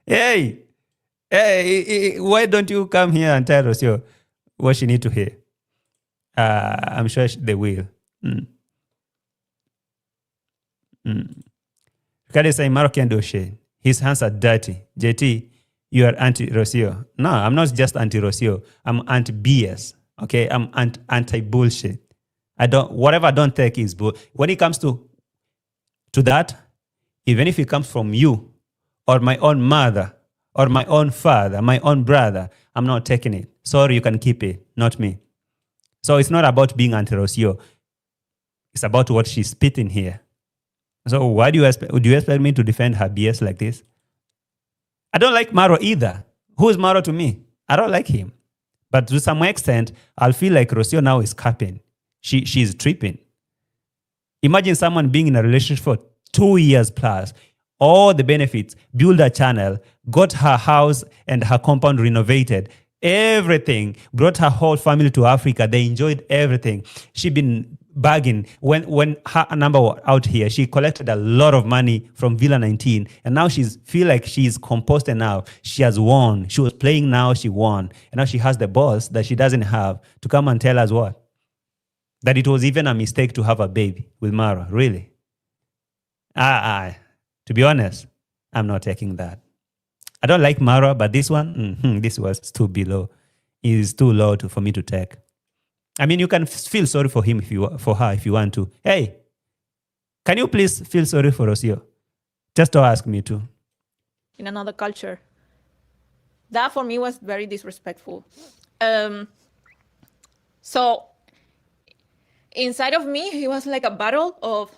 Hey, why don't you come here and tell Rocio what she need to hear? I'm sure they will. Kade say Moroccan Doshe. His hands are dirty. JT, you are anti-Rocio. No, I'm not just anti-Rocio. I'm anti-BS. Okay, I'm anti-bullshit. Whatever I don't take is bull. When it comes to that, even if it comes from you or my own mother or my own father, my own brother, I'm not taking it. Sorry, you can keep it, not me. So it's not about being anti-Rocio. It's about what she's spitting here. So why do you expect me to defend her BS like this? I don't like Marwa either. Who is Marwa to me? I don't like him. But to some extent, I'll feel like Rocio now is capping. She's tripping. Imagine someone being in a relationship for 2 years plus, all the benefits, build a channel, got her house and her compound renovated, everything, brought her whole family to Africa. They enjoyed everything. She been bagging. When her number was out here, she collected a lot of money from Villa 19. And now feel like she's composed now. She has won. She was playing now, she won. And now she has the boss that she doesn't have to come and tell us what? That it was even a mistake to have a baby with Marwa. Really? To be honest, I'm not taking that. I don't like Marwa, but this one, this was too below. It is too low for me to take. I mean, you can feel sorry for him for her if you want to. Hey, Can you please feel sorry for Rocio? Just don't ask me to. In another culture. That for me was very disrespectful. So inside of me, it was like a battle of,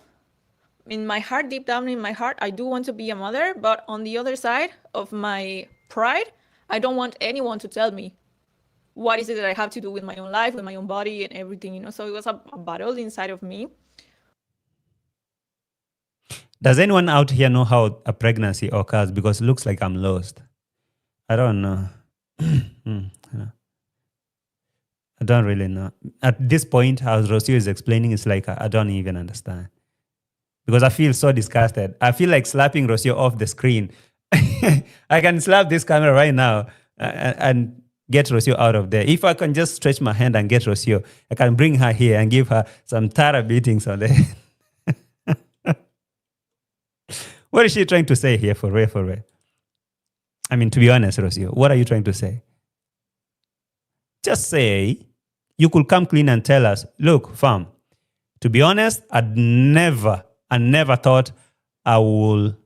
in my heart, deep down in my heart, I do want to be a mother, but on the other side of my pride, I don't want anyone to tell me what is it that I have to do with my own life, with my own body and everything, So it was a battle inside of me. Does anyone out here know how a pregnancy occurs? Because it looks like I'm lost. I don't know. I don't really know. At this point, as Rocio is explaining, it's like I don't even understand. Because I feel so disgusted. I feel like slapping Rocio off the screen. I can slap this camera right now and get Rocio out of there. If I can just stretch my hand and get Rocio, I can bring her here and give her some thorough beatings on the head. What is she trying to say here for real, for real? I mean, to be honest, Rocio, what are you trying to say? Just say, you could come clean and tell us, look, fam, to be honest, I never thought I will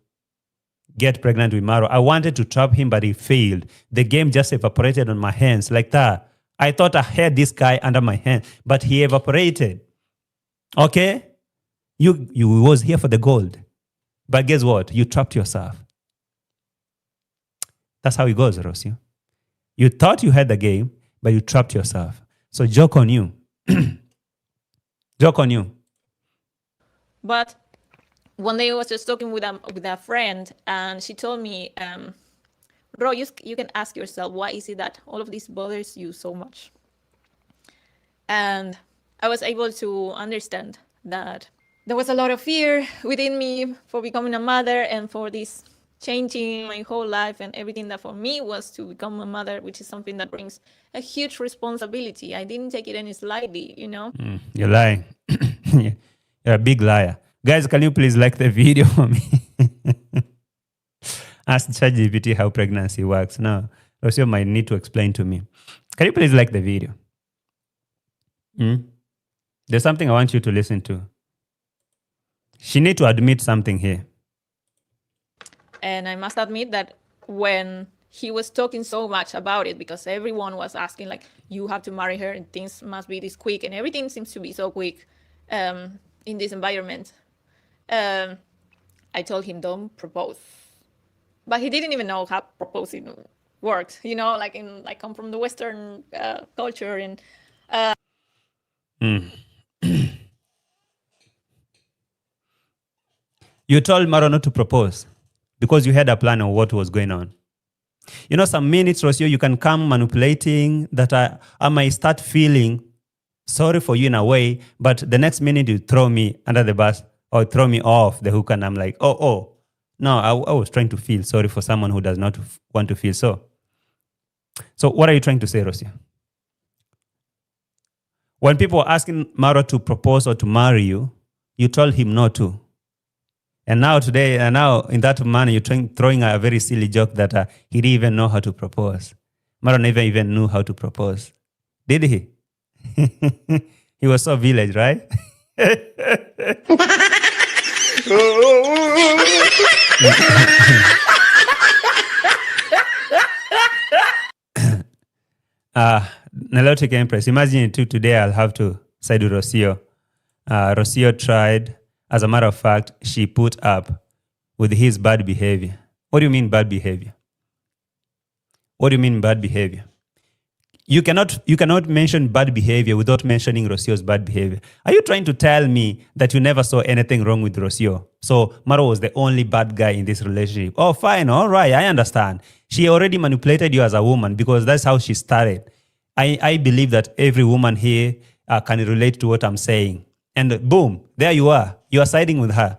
get pregnant with Marwa. I wanted to trap him, but he failed. The game just evaporated on my hands like that. I thought I had this guy under my hand, but he evaporated. Okay? You was here for the gold. But guess what? You trapped yourself. That's how it goes, Rocio. You thought you had the game, but you trapped yourself. So joke on you. Joke on you. But one day I was just talking with a friend, and she told me, bro, you can ask yourself, why is it that all of this bothers you so much? And I was able to understand that there was a lot of fear within me for becoming a mother and for this changing my whole life, and everything that for me was to become a mother, which is something that brings a huge responsibility. I didn't take it any slightly, You're lying. You're a big liar. Guys, can you please like the video for me? Ask ChatGPT how pregnancy works. No, Rocio might need to explain to me. Can you please like the video? There's something I want you to listen to. She needs to admit something here. And I must admit that when he was talking so much about it, because everyone was asking, like, you have to marry her and things must be this quick, and everything seems to be so quick in this environment. I told him, don't propose. But he didn't even know how proposing worked, I come from the Western culture, and You told Marwa not to propose because you had a plan of what was going on. Some minutes, Rocio, you can come manipulating that I might start feeling sorry for you in a way, but the next minute you throw me under the bus or throw me off the hook, and I'm like, oh. No, I was trying to feel sorry for someone who does not want to feel so. So what are you trying to say, Rocio? When people are asking Marwa to propose or to marry you, you told him no to. And now in that manner, you're throwing a very silly joke that he didn't even know how to propose. Marwa never even knew how to propose. Did he? He was so village, right? Nilotic Empress, imagine today I'll have to side with Rocio. Rocio tried. As a matter of fact, she put up with his bad behavior. What do you mean bad behavior? What do you mean bad behavior? You cannot mention bad behavior without mentioning Rocio's bad behavior. Are you trying to tell me that you never saw anything wrong with Rocio? So Marwa was the only bad guy in this relationship. Oh, fine. All right. I understand. She already manipulated you as a woman because that's how she started. I believe that every woman here can relate to what I'm saying. And boom, there you are. You are siding with her.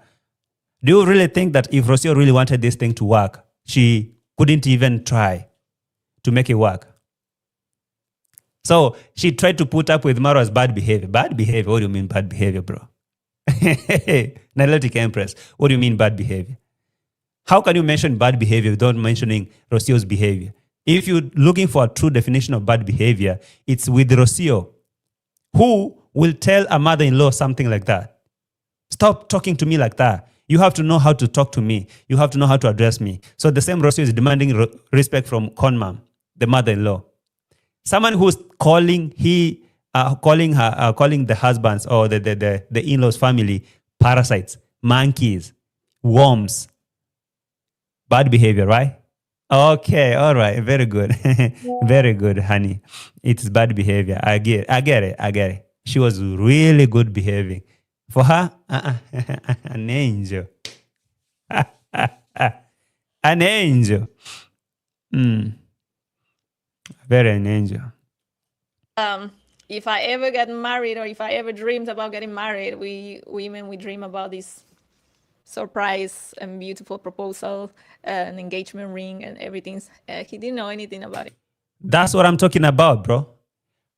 Do you really think that if Rocio really wanted this thing to work, she couldn't even try to make it work? So she tried to put up with Marwa's bad behavior. Bad behavior? What do you mean bad behavior, bro? Nilotic Empress, what do you mean bad behavior? How can you mention bad behavior without mentioning Rocio's behavior? If you're looking for a true definition of bad behavior, it's with Rocio. Who will tell a mother-in-law something like that? Stop talking to me like that. You have to know how to talk to me. You have to know how to address me. So the same Rocio is demanding respect from Conmam, the mother-in-law. Someone who's calling calling the husbands or the in-laws family parasites, monkeys, worms. Bad behavior, right? Okay, all right, very good. Very good, honey. It's bad behavior. I get it. She was really good behaving. For her, an angel. An angel. Very an angel. If I ever get married or if I ever dreamed about getting married, we women, we dream about this surprise and beautiful proposal, an engagement ring and everything. He didn't know anything about it. That's what I'm talking about, bro.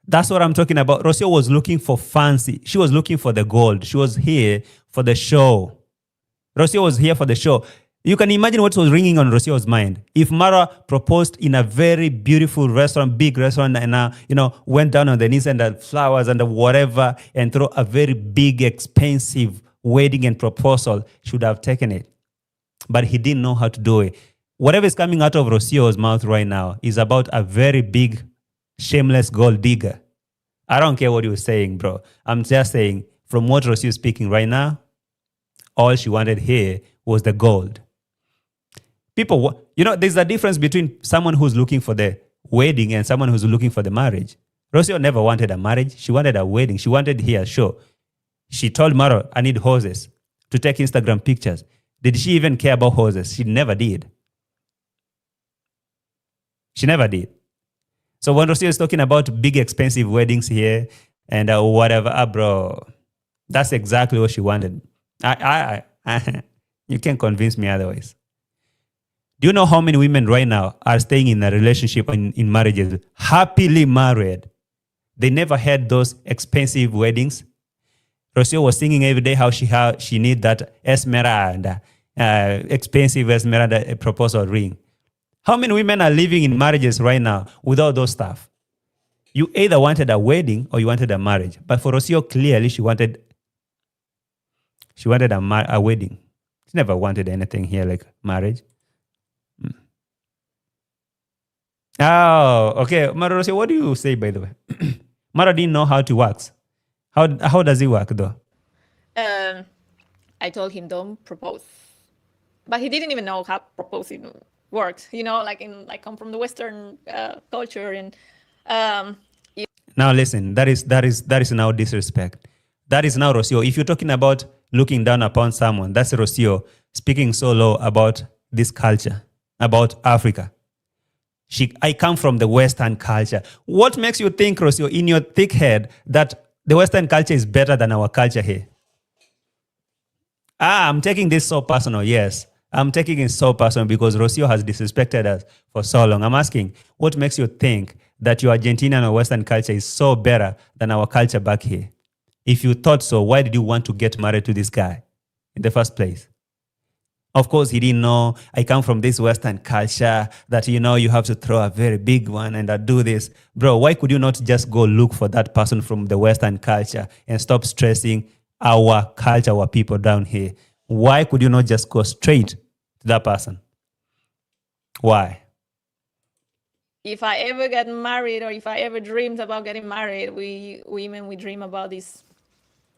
That's what I'm talking about. Rocio was looking for fancy. She was looking for the gold. She was here for the show. Rocio was here for the show. You can imagine what was ringing on Rocio's mind. If Marwa proposed in a very beautiful restaurant, big restaurant, and went down on the knees and the flowers and the whatever, and throw a very big, expensive wedding and proposal, she would have taken it. But he didn't know how to do it. Whatever is coming out of Rocio's mouth right now is about a very big, shameless gold digger. I don't care what you're saying, bro. I'm just saying, from what Rocio is speaking right now, all she wanted here was the gold. People, there's a difference between someone who's looking for the wedding and someone who's looking for the marriage. Rocio never wanted a marriage. She wanted a wedding. She wanted here a show. She told Marwa, I need horses to take Instagram pictures. Did she even care about horses? She never did. She never did. So when Rocio is talking about big, expensive weddings here and whatever, bro, that's exactly what she wanted. You can't convince me otherwise. Do you know how many women right now are staying in a relationship, in marriages, happily married? They never had those expensive weddings. Rocio was singing every day how she need that Esmeralda, expensive Esmeralda proposal ring. How many women are living in marriages right now without those stuff? You either wanted a wedding or you wanted a marriage. But for Rocio, clearly she wanted a wedding. She never wanted anything here like marriage. Oh, okay. Mara Rocio, what do you say, by the way? Mara didn't know how to wax. How does it work, though? I told him don't propose, but he didn't even know how proposing works. I come from the Western culture, and now listen, that is now disrespect. That is now Rocio. If you're talking about looking down upon someone, that's Rocio speaking so low about this culture, about Africa. I come from the Western culture. What makes you think, Rocio, in your thick head, that the Western culture is better than our culture here? I'm taking this so personal, yes. I'm taking it so personal because Rocio has disrespected us for so long. I'm asking, what makes you think that your Argentinian or Western culture is so better than our culture back here? If you thought so, why did you want to get married to this guy in the first place? Of course, he didn't know I come from this Western culture that, you have to throw a very big one and do this. Bro, why could you not just go look for that person from the Western culture and stop stressing our culture, our people down here? Why could you not just go straight to that person? Why? If I ever get married or if I ever dreamed about getting married, we women, we dream about this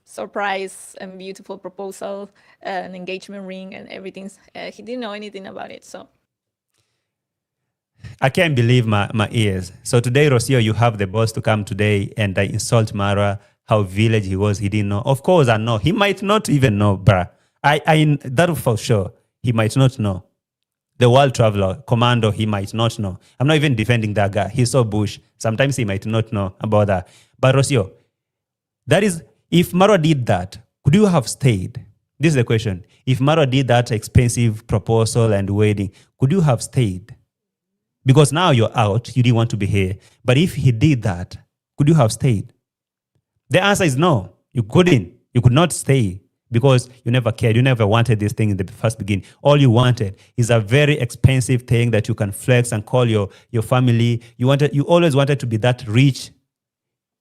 surprise and beautiful proposal, an engagement ring and everything. He didn't know anything about it, so. I can't believe my ears. So today, Rocio, you have the boss to come today and insult Marwa, how village he was. He didn't know. Of course, I know. He might not even know, bruh. That for sure. He might not know. The world traveler, commando, he might not know. I'm not even defending that guy. He's so bush. Sometimes he might not know about that. But Rocio, that is, if Marwa did that, could you have stayed? This is the question. If Marwa did that expensive proposal and wedding, could you have stayed? Because now you're out, you didn't want to be here. But if he did that, could you have stayed? The answer is no. You couldn't. You could not stay because you never cared. You never wanted this thing in the first beginning. All you wanted is a very expensive thing that you can flex and call your family. You always wanted to be that rich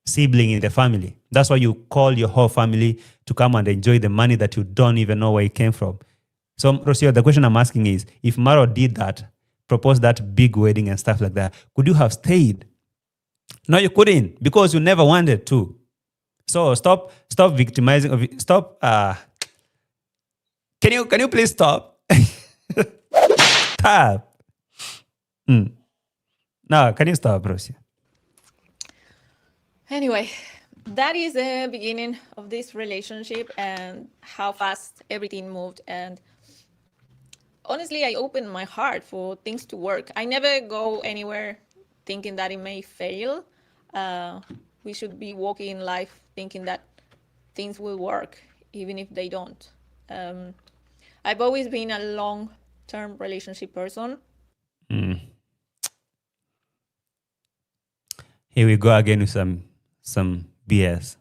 sibling in the family. That's why you call your whole family to come and enjoy the money that you don't even know where it came from. So, Rocio, the question I'm asking is, if Marwa did that, proposed that big wedding and stuff like that, could you have stayed? No, you couldn't, because you never wanted to. So stop victimizing. Stop. Can you please stop? Stop. No, can you stop, Rocio? Anyway, that is the beginning of this relationship and how fast everything moved. And honestly, I opened my heart for things to work. I never go anywhere thinking that it may fail. We should be walking in life thinking that things will work, even if they don't. I've always been a long-term relationship person. Here we go again with some BS.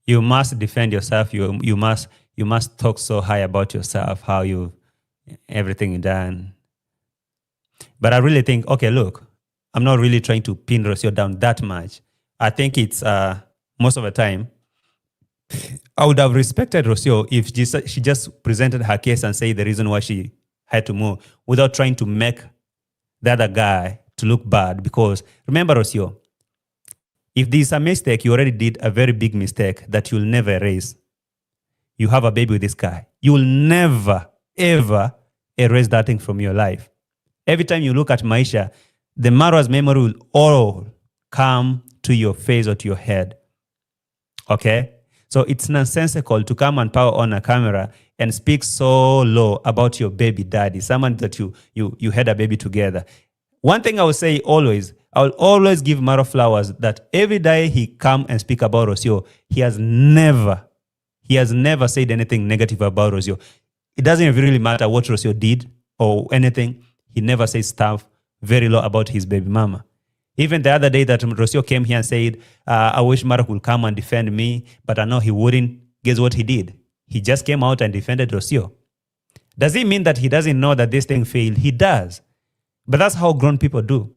You must defend yourself. You must talk so high about yourself, how you everything you done. But I really think, okay, look, I'm not really trying to pin Rocio down that much. I think it's most of the time, I would have respected Rocio if she just presented her case and say the reason why she had to move without trying to make the other guy to look bad. Because remember, Rocio, if there's a mistake, you already did a very big mistake that you'll never erase. You have a baby with this guy. You will never, ever erase that thing from your life. Every time you look at Maisha, the Marwa's memory will all come to your face or to your head. Okay? So it's nonsensical to come and power on a camera and speak so low about your baby daddy, someone that you had a baby together. One thing I will say always, I will always give Marwa flowers that every day he come and speak about Rocio, he has never said anything negative about Rocio. It doesn't really matter what Rocio did or anything. He never says stuff very low about his baby mama. Even the other day that Rocio came here and said, I wish Marwa would come and defend me, but I know he wouldn't. Guess what he did? He just came out and defended Rocio. Does it mean that he doesn't know that this thing failed? He does. But that's how grown people do.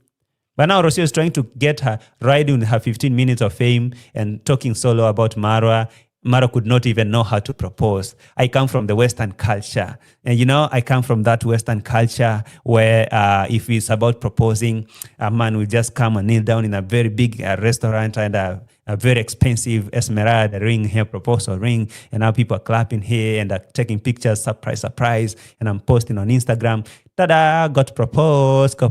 But now Rocio is trying to get her riding her 15 minutes of fame and talking solo about Marwa. Marwa could not even know how to propose. I come from the Western culture. And I come from that Western culture where if it's about proposing, a man will just come and kneel down in a very big restaurant and a very expensive Esmeralda ring here, proposal ring. And now people are clapping here and are taking pictures, surprise, surprise. And I'm posting on Instagram, ta-da, got proposed,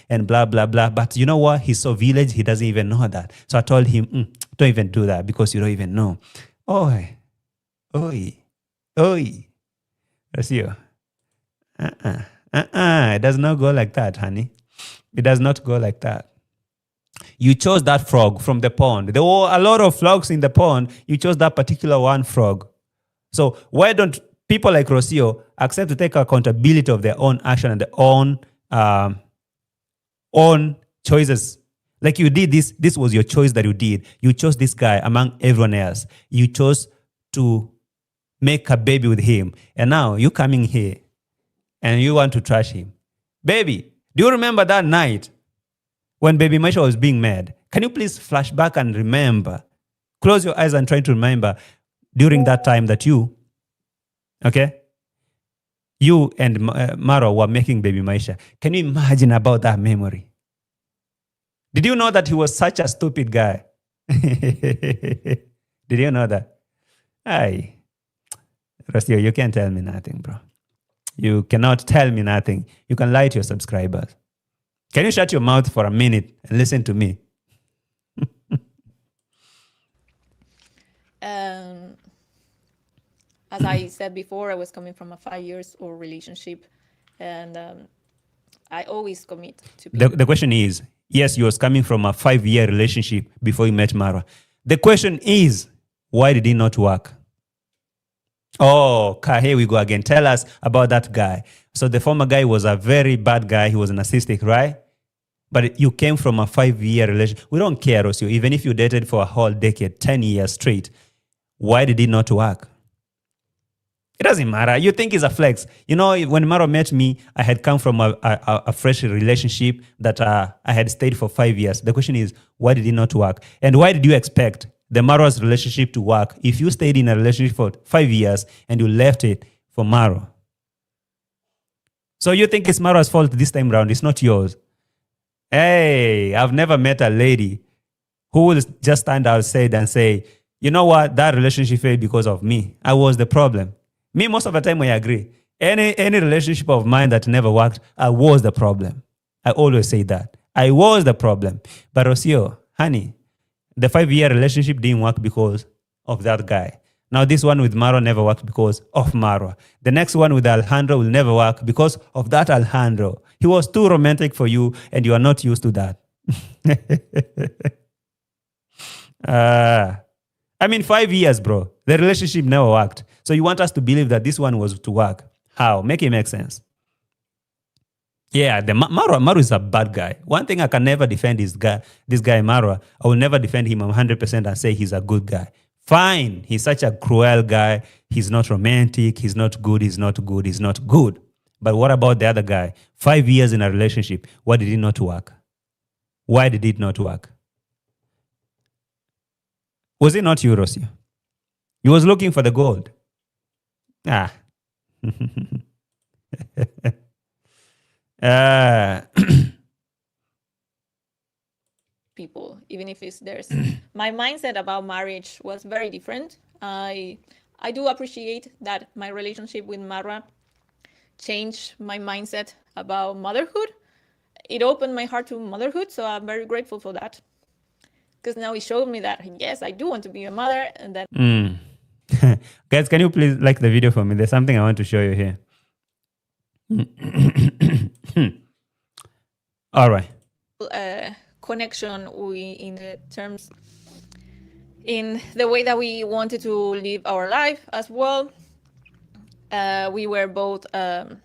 and blah, blah, blah. But you know what? He's so village, he doesn't even know that. So I told him, don't even do that because you don't even know. Oi. That's you. It does not go like that, honey. It does not go like that. You chose that frog from the pond. There were a lot of frogs in the pond. You chose that particular one frog. So why don't people like Rocio accept to take accountability of their own action and their own choices? Like you did this was your choice that you did. You chose this guy among everyone else. You chose to make a baby with him. And now you're coming here and you want to trash him. Baby, do you remember that night when baby Maisha was being mad? Can you please flash back and remember? Close your eyes and try to remember during that time that you and Marwa were making baby Maisha. Can you imagine about that memory? Did you know that he was such a stupid guy? Did you know that? Aye. Rocio, you can't tell me nothing, bro. You cannot tell me nothing. You can lie to your subscribers. Can you shut your mouth for a minute and listen to me? As I said before, I was coming from a 5 years old relationship, and I always commit to people. The question is, yes, you was coming from a 5-year relationship before you met Marwa. The question is, why did it not work? Oh, here we go again. Tell us about that guy. So the former guy was a very bad guy. He was narcissistic, right? But you came from a 5-year relationship. We don't care, Rocio. Even if you dated for a whole decade, 10 years straight, why did it not work? It doesn't matter. You think it's a flex. You know, when Marwa met me, I had come from a fresh relationship that I had stayed for 5 years. The question is, why did it not work? And why did you expect the Marwa's relationship to work if you stayed in a relationship for 5 years and you left it for Marwa? So you think it's Marwa's fault this time around. It's not yours. Hey, I've never met a lady who will just stand outside and say, you know what, that relationship failed because of me. I was the problem. Me, most of the time, I agree. Any relationship of mine that never worked, I was the problem. I always say that. I was the problem. But Rocio, honey, the 5-year relationship didn't work because of that guy. Now this one with Marwa never worked because of Marwa. The next one with Alejandro will never work because of that Alejandro. He was too romantic for you and you are not used to that. 5 years, bro. The relationship never worked. So you want us to believe that this one was to work. How? Make it make sense. Yeah, the Marwa is a bad guy. One thing I can never defend this guy Marwa. I will never defend him 100% and say he's a good guy. Fine, he's such a cruel guy. He's not romantic. He's not good. He's not good. He's not good. But what about the other guy? 5 years in a relationship. Why did it not work? Why did it not work? Was it not you, Rocio? He was looking for the gold. People, even if it's theirs. My mindset about marriage was very different. I do appreciate that my relationship with Marwa changed my mindset about motherhood. It opened my heart to motherhood, so I'm very grateful for that. Because now it showed me that, yes, I do want to be a mother. And that Guys, can you please like the video for me? There's something I want to show you here. All right. Connection in the way that we wanted to live our life as well. We were both very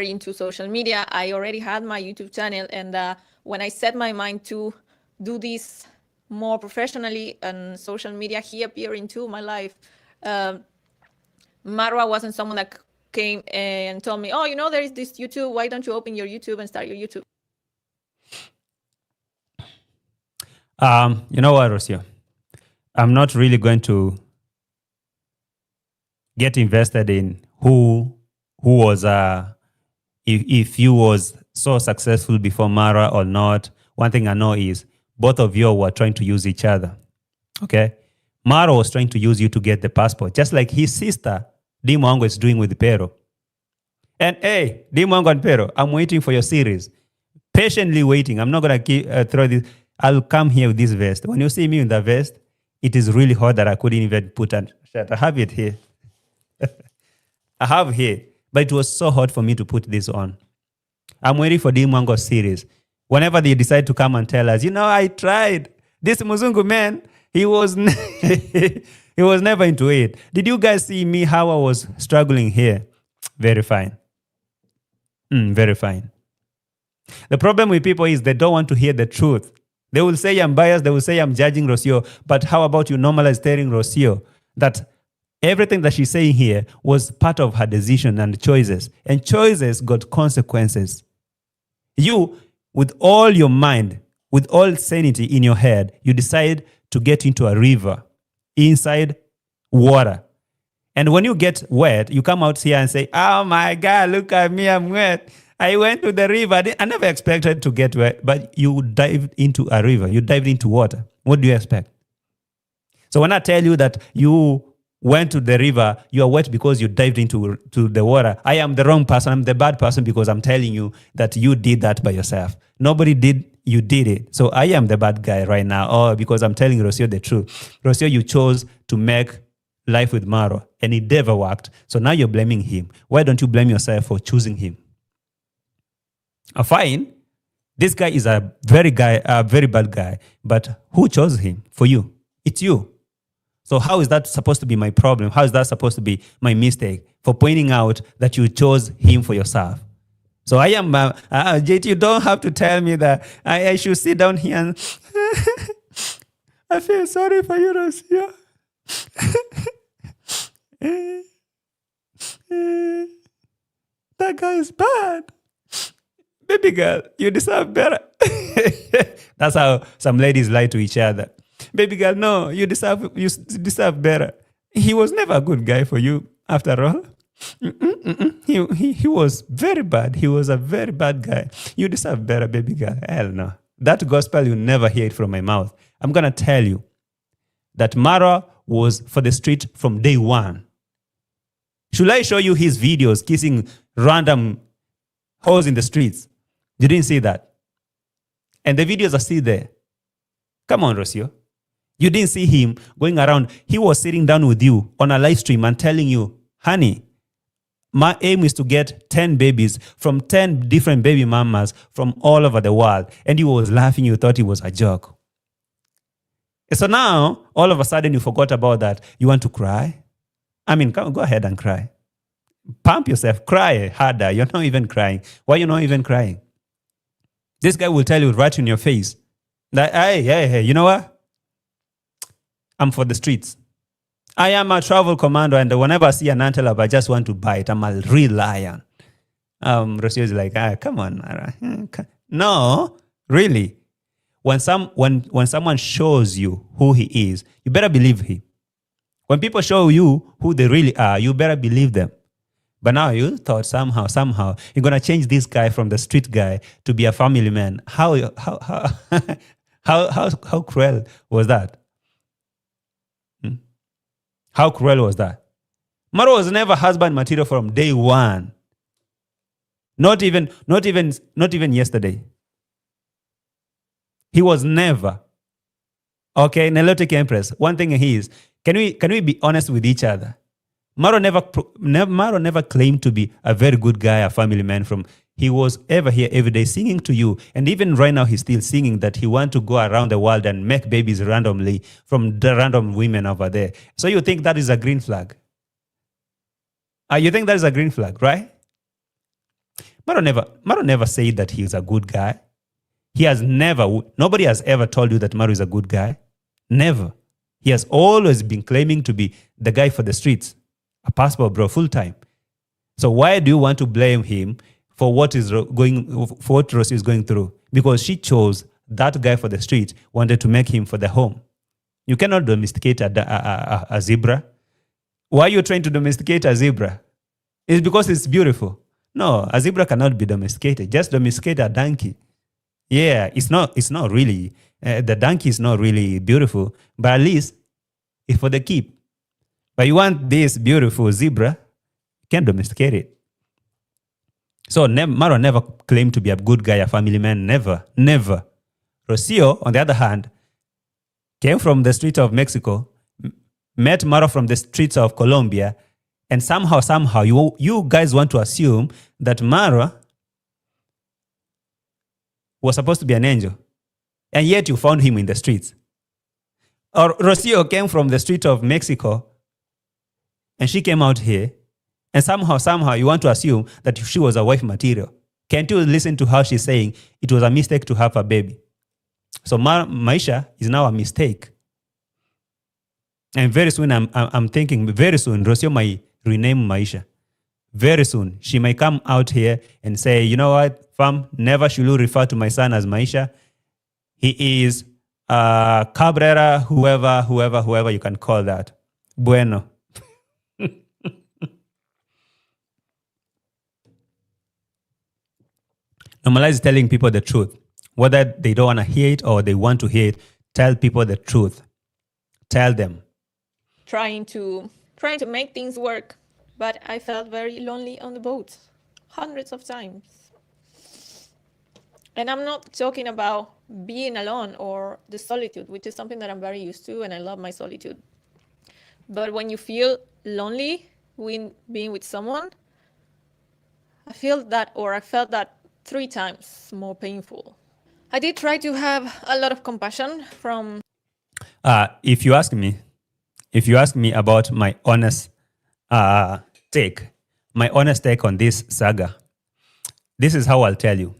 into social media. I already had my YouTube channel, and when I set my mind to do this more professionally and social media, he appeared into my life. Marwa wasn't someone that came and told me, oh, you know, there is this YouTube, why don't you open your YouTube and start your YouTube? You know what, Rocio? I'm not really going to get invested in who was if you was so successful before Marwa or not. One thing I know is both of you were trying to use each other. Okay? Marwa was trying to use you to get the passport, just like his sister, Dimongo, is doing with Pero. And hey, Dimongo and Pero, I'm waiting for your series. Patiently waiting. I'm not going to throw this. I'll come here with this vest. When you see me in the vest, it is really hot that I couldn't even put on shirt. I have it here. I have here. But it was so hot for me to put this on. I'm waiting for Dimongo's series. Whenever they decide to come and tell us, you know, I tried. This Muzungu man, he was he was never into it. Did you guys see me how I was struggling here? Very fine. Very fine. The problem with people is they don't want to hear the truth. They will say I'm biased. They will say I'm judging Rocio. But how about you normalize telling Rocio that everything that she's saying here was part of her decision and choices. And choices got consequences. You, with all your mind, with all sanity in your head, you decide to get into a river inside water. And when you get wet, you come out here and say, oh my God, look at me, I'm wet. I went to the river. I never expected to get wet, but you dived into a river. You dived into water. What do you expect? So when I tell you that you went to the river, you are wet because you dived into the water, I am the wrong person. I'm the bad person because I'm telling you that you did that by yourself. Nobody did. You did it. So I am the bad guy right now, because I'm telling Rocio the truth. Rocio, you chose to make life with Marwa, and it never worked. So now you're blaming him. Why don't you blame yourself for choosing him? Fine. This guy is a very bad guy. But who chose him for you? It's you. So how is that supposed to be my problem? How is that supposed to be my mistake for pointing out that you chose him for yourself? So I am, JT, you don't have to tell me that I should sit down here and I feel sorry for you, Rocio. That guy is bad. Baby girl, you deserve better. That's how some ladies lie to each other. Baby girl, no, you deserve better. He was never a good guy for you, after all. He was very bad. He was a very bad guy. You deserve better, baby girl. Hell no. That gospel, you never hear it from my mouth. I'm going to tell you that Marwa was for the street from day one. Should I show you his videos kissing random hoes in the streets? You didn't see that. And the videos are still there. Come on, Rocio. You didn't see him going around. He was sitting down with you on a live stream and telling you, honey, my aim is to get 10 babies from 10 different baby mamas from all over the world. And you was laughing. You thought it was a joke. So now, all of a sudden, you forgot about that. You want to cry? I mean, come, go ahead and cry. Pump yourself. Cry harder. You're not even crying. Why are you not even crying? This guy will tell you right in your face that, hey, you know what? I'm for the streets. I am a travel commando, and whenever I see an antelope, I just want to bite. I'm a real lion. Rocio is like, come on. No, really. When someone shows you who he is, you better believe him. When people show you who they really are, you better believe them. But now you thought somehow you're gonna change this guy from the street guy to be a family man. How cruel was that? How cruel was that? Marwa was never husband material from day one. Not even yesterday. He was never. Okay, Nilotic Empress. One thing is, can we be honest with each other? Marwa never claimed to be a very good guy, a family man from. He was ever here every day singing to you. And even right now, he's still singing that he wants to go around the world and make babies randomly from the random women over there. So you think that is a green flag? You think that is a green flag, right? Marwa never said that he is a good guy. Nobody has ever told you that Marwa is a good guy. Never. He has always been claiming to be the guy for the streets. A passport bro, full time. So why do you want to blame him for what Rocio is going through? Because she chose that guy for the street, wanted to make him for the home. You cannot domesticate a zebra. Why are you trying to domesticate a zebra? It's because it's beautiful. No, a zebra cannot be domesticated. Just domesticate a donkey. Yeah, it's not really, the donkey is not really beautiful, but at least it's for the keep. But you want this beautiful zebra, you can't domesticate it. So Marwa never claimed to be a good guy, a family man. Never. Rocio, on the other hand, came from the streets of Mexico, met Marwa from the streets of Colombia, and somehow you guys want to assume that Marwa was supposed to be an angel, and yet you found him in the streets. Or Rocio came from the street of Mexico, and she came out here, and somehow you want to assume that she was a wife material. Can't you listen to how she's saying it was a mistake to have a baby? So Maisha is now a mistake. And very soon, I'm thinking very soon, Rocio might rename Maisha. Very soon, she might come out here and say, you know what, fam, never should you refer to my son as Maisha. He is Cabrera, whoever you can call that. Bueno. Normalize telling people the truth. Whether they don't want to hear it or they want to hear it, tell people the truth. Tell them. Trying to make things work, but I felt very lonely on the boat, hundreds of times. And I'm not talking about being alone or the solitude, which is something that I'm very used to, and I love my solitude. But when you feel lonely when being with someone, I felt that 3 times more painful. I did try to have a lot of compassion from... If you ask me about my honest take on this saga, this is how I'll tell you.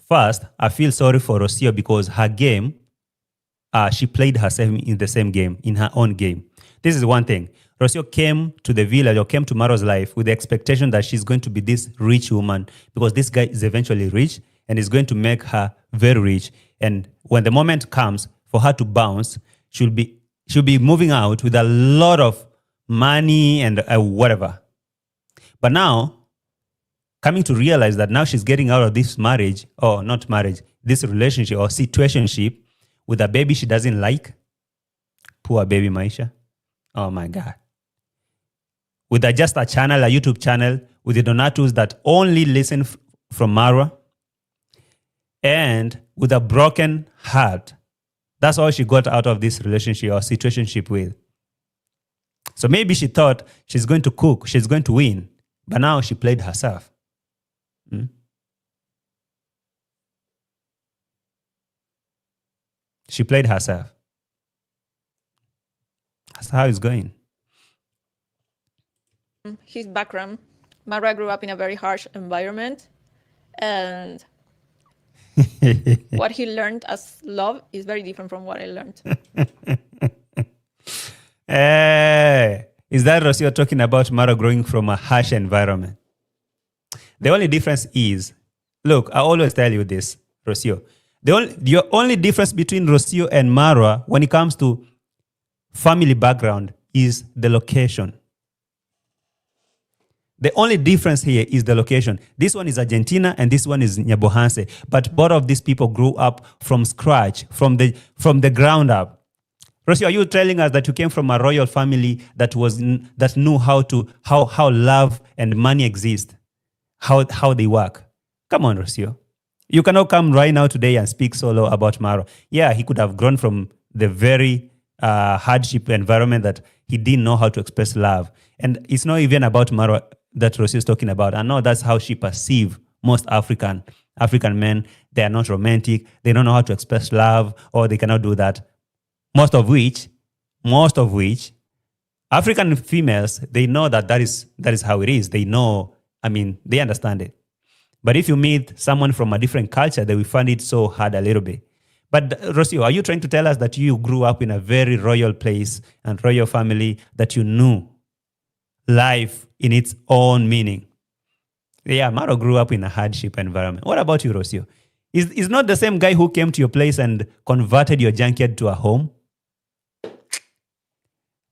First, I feel sorry for Rocio because her game, she played herself in the same game, in her own game. This is one thing. Rocio came to the village or came to Marwa's life with the expectation that she's going to be this rich woman because this guy is eventually rich and is going to make her very rich. And when the moment comes for her to bounce, she'll be moving out with a lot of money and whatever. But now, coming to realize that now she's getting out of this marriage, or not marriage, this relationship or situationship with a baby she doesn't like. Poor baby Maisha. Oh my God. With just a channel, a YouTube channel, with the donatus that only listen from Marwa, and with a broken heart. That's all she got out of this relationship or situationship with. So maybe she thought she's going to cook, she's going to win, but now she played herself. She played herself. That's how it's going. His background, Marwa grew up in a very harsh environment, and what he learned as love is very different from what I learned. Hey, is that Rocio talking about Marwa growing from a harsh environment? The only difference is, look, I always tell you this, Rocio. The only difference between Rocio and Marwa when it comes to family background is the location. The only difference here is the location. This one is Argentina and this one is Nyabohanse. But both of these people grew up from scratch, from the ground up. Rocio, are you telling us that you came from a royal family that knew how love and money exist, how they work? Come on, Rocio. You cannot come right now today and speak solo about Marwa. Yeah, he could have grown from the very hardship environment that he didn't know how to express love. And it's not even about Marwa that Rocio is talking about. I know that's how she perceives most African men. They are not romantic. They don't know how to express love, or they cannot do that. Most of which, African females, they know that is how it is. They know, they understand it. But if you meet someone from a different culture, they will find it so hard a little bit. But Rocio, are you trying to tell us that you grew up in a very royal place and royal family, that you knew life in its own meaning? Yeah, Marwa grew up in a hardship environment. What about you, Rocio? Is not the same guy who came to your place and converted your junkyard to a home?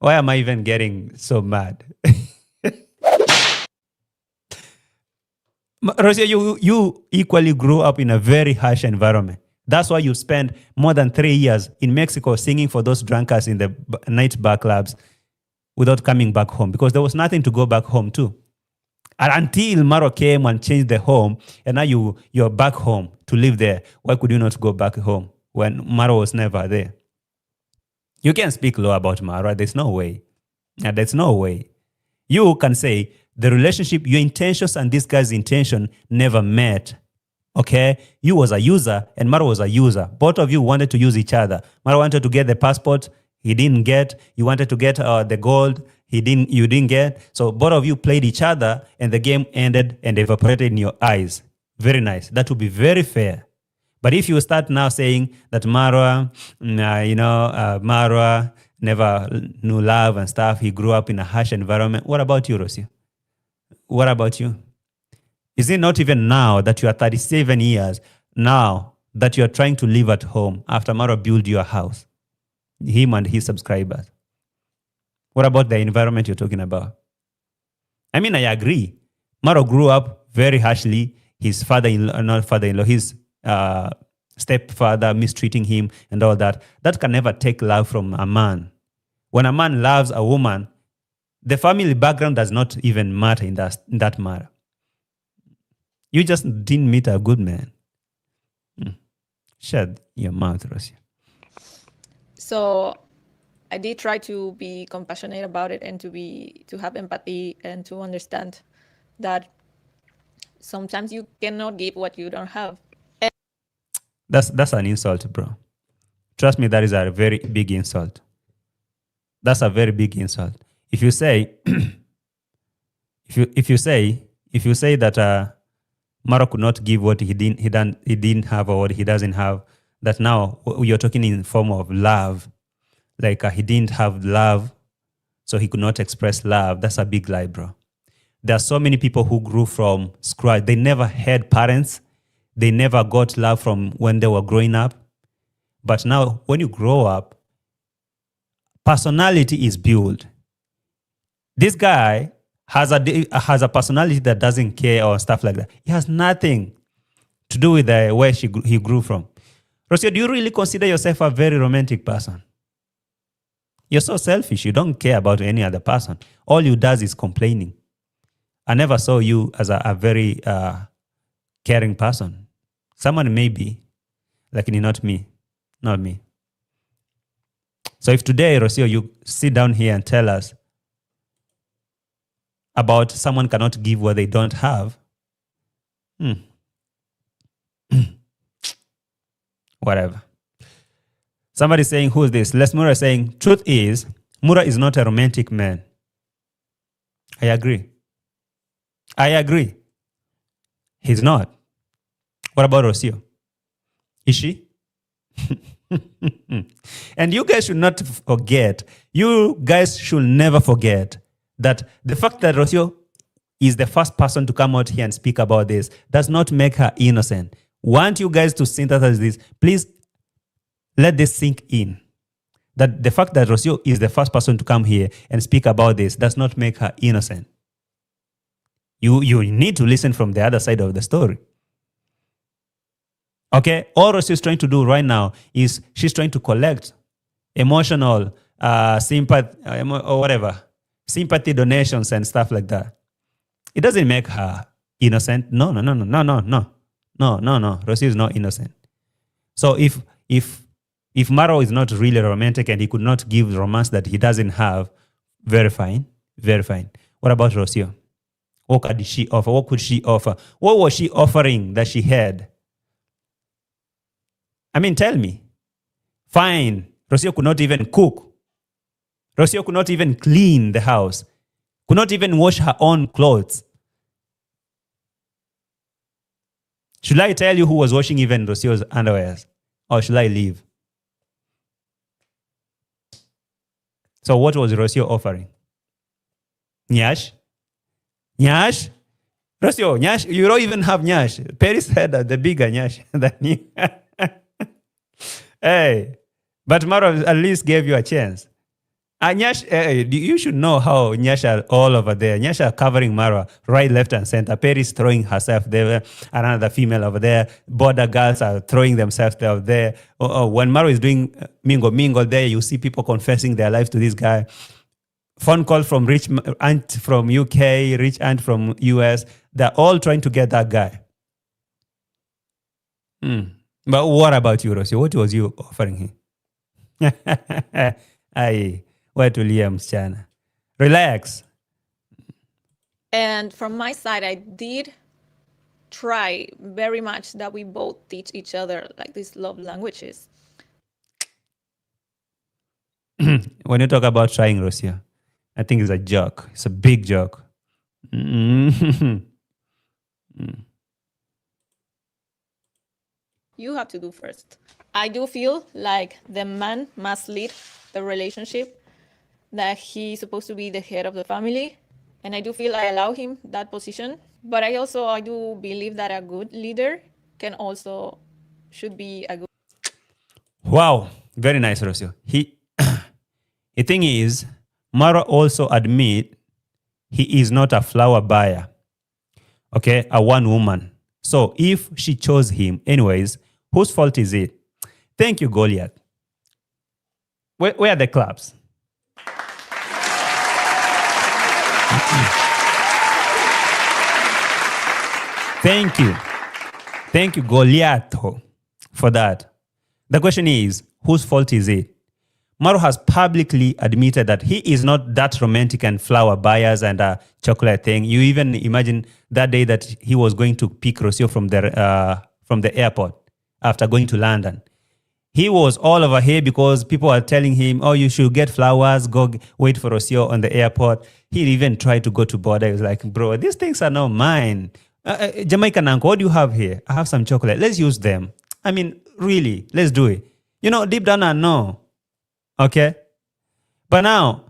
Why am I even getting so mad? Rocio, you equally grew up in a very harsh environment. That's why you spent more than 3 years in Mexico singing for those drunkards in the night bar clubs without coming back home, because there was nothing to go back home to. And until Marwa came and changed the home, and now you're back home to live there. Why could you not go back home when Marwa was never there? You can't speak low about Marwa. There's no way. There's no way. You can say the relationship, your intentions and this guy's intention never met. Okay? You was a user and Marwa was a user. Both of you wanted to use each other. Marwa wanted to get the passport. He didn't get. You wanted to get the gold. You didn't get. So both of you played each other and the game ended and evaporated in your eyes. Very nice. That would be very fair. But if you start now saying that Marwa, Marwa never knew love and stuff, he grew up in a harsh environment, what about you, Rocio? What about you? Is it not even now that you are 37 years, now that you are trying to live at home after Marwa built your house, him and his subscribers? What about the environment you're talking about? I agree. Marwa grew up very harshly. His his stepfather mistreating him and all that. That can never take love from a man. When a man loves a woman, the family background does not even matter in that matter. You just didn't meet a good man. Shut your mouth, Rocio. So I did try to be compassionate about it and to have empathy and to understand that sometimes you cannot give what you don't have. That's an insult, bro. Trust me, that is a very big insult. That's a very big insult. If you say, if you say that Marwa could not give what he didn't have or what he doesn't have, that now you're talking in form of love, like he didn't have love so he could not express love. That's a big lie, bro. There are so many people who grew from scratch. They never had parents. They never got love from when they were growing up. But now, when you grow up, personality is built. This guy has a personality that doesn't care or stuff like that. It has nothing to do with where he grew from. Rocio, do you really consider yourself a very romantic person? You're so selfish. You don't care about any other person. All you does is complaining. I never saw you as a very caring person. Someone may be, like not me. Not me. So if today, Rocio, you sit down here and tell us about someone cannot give what they don't have, whatever. Somebody saying, who's this? Les Mura saying, truth is, Mura is not a romantic man. I agree. He's not. What about Rocio? Is she? And you guys should not forget, you guys should never forget that the fact that Rocio is the first person to come out here and speak about this does not make her innocent. Want you guys to synthesize this. Please let this sink in. That the fact that Rocio is the first person to come here and speak about this does not make her innocent. You need to listen from the other side of the story. Okay? All Rocio is trying to do right now is she's trying to collect emotional sympathy or whatever, sympathy donations and stuff like that. It doesn't make her innocent. No. Rocio is not innocent. So if Marwa is not really romantic and he could not give romance that he doesn't have, very fine. What about Rocio? What could she offer? What could she offer? What was she offering that she had? I mean, tell me. Fine. Rocio could not even cook. Rocio could not even clean the house. Could not even wash her own clothes. Should I tell you who was washing even Rocio's underwears? Or should I leave? So what was Rocio offering? Nyash? Rocio, Nyash? You don't even have Nyash. Paris had the bigger Nyash than you. Hey, but Marwa at least gave you a chance. Nyash, you should know how Nyash are all over there. Nyash are covering Marwa right, left, and center. Paris throwing herself there. Another female over there. Border girls are throwing themselves there. When Marwa is doing mingle there, you see people confessing their lives to this guy. Phone call from rich aunt from UK, rich aunt from US. They're all trying to get that guy. But what about you, Rocio? What was you offering him? Aye, watulia msichana. Relax. And from my side, I did try very much that we both teach each other like these love languages. When you talk about trying, Rocio, I think it's a joke. It's a big joke. You have to do first. I do feel like the man must lead the relationship, that he's supposed to be the head of the family. And I do feel I allow him that position. But I do believe that a good leader should be a good. Wow, very nice, Rocio. The thing is, Marwa also admit he is not a flower buyer. Okay, a one woman. So if she chose him anyways, whose fault is it? Thank you, Goliath. Where are the claps? Thank you, Goliath, for that. The question is, whose fault is it? Marwa has publicly admitted that he is not that romantic and flower buyers and a chocolate thing. You even imagine that day that he was going to pick Rocio from the airport after going to London. He was all over here because people are telling him, oh, you should get flowers, go wait for Rocio on the airport. He even tried to go to border. He was like, bro, these things are not mine. Jamaican uncle, what do you have here? I have some chocolate. Let's use them. I mean, really, let's do it. Deep down I know. Okay? But now,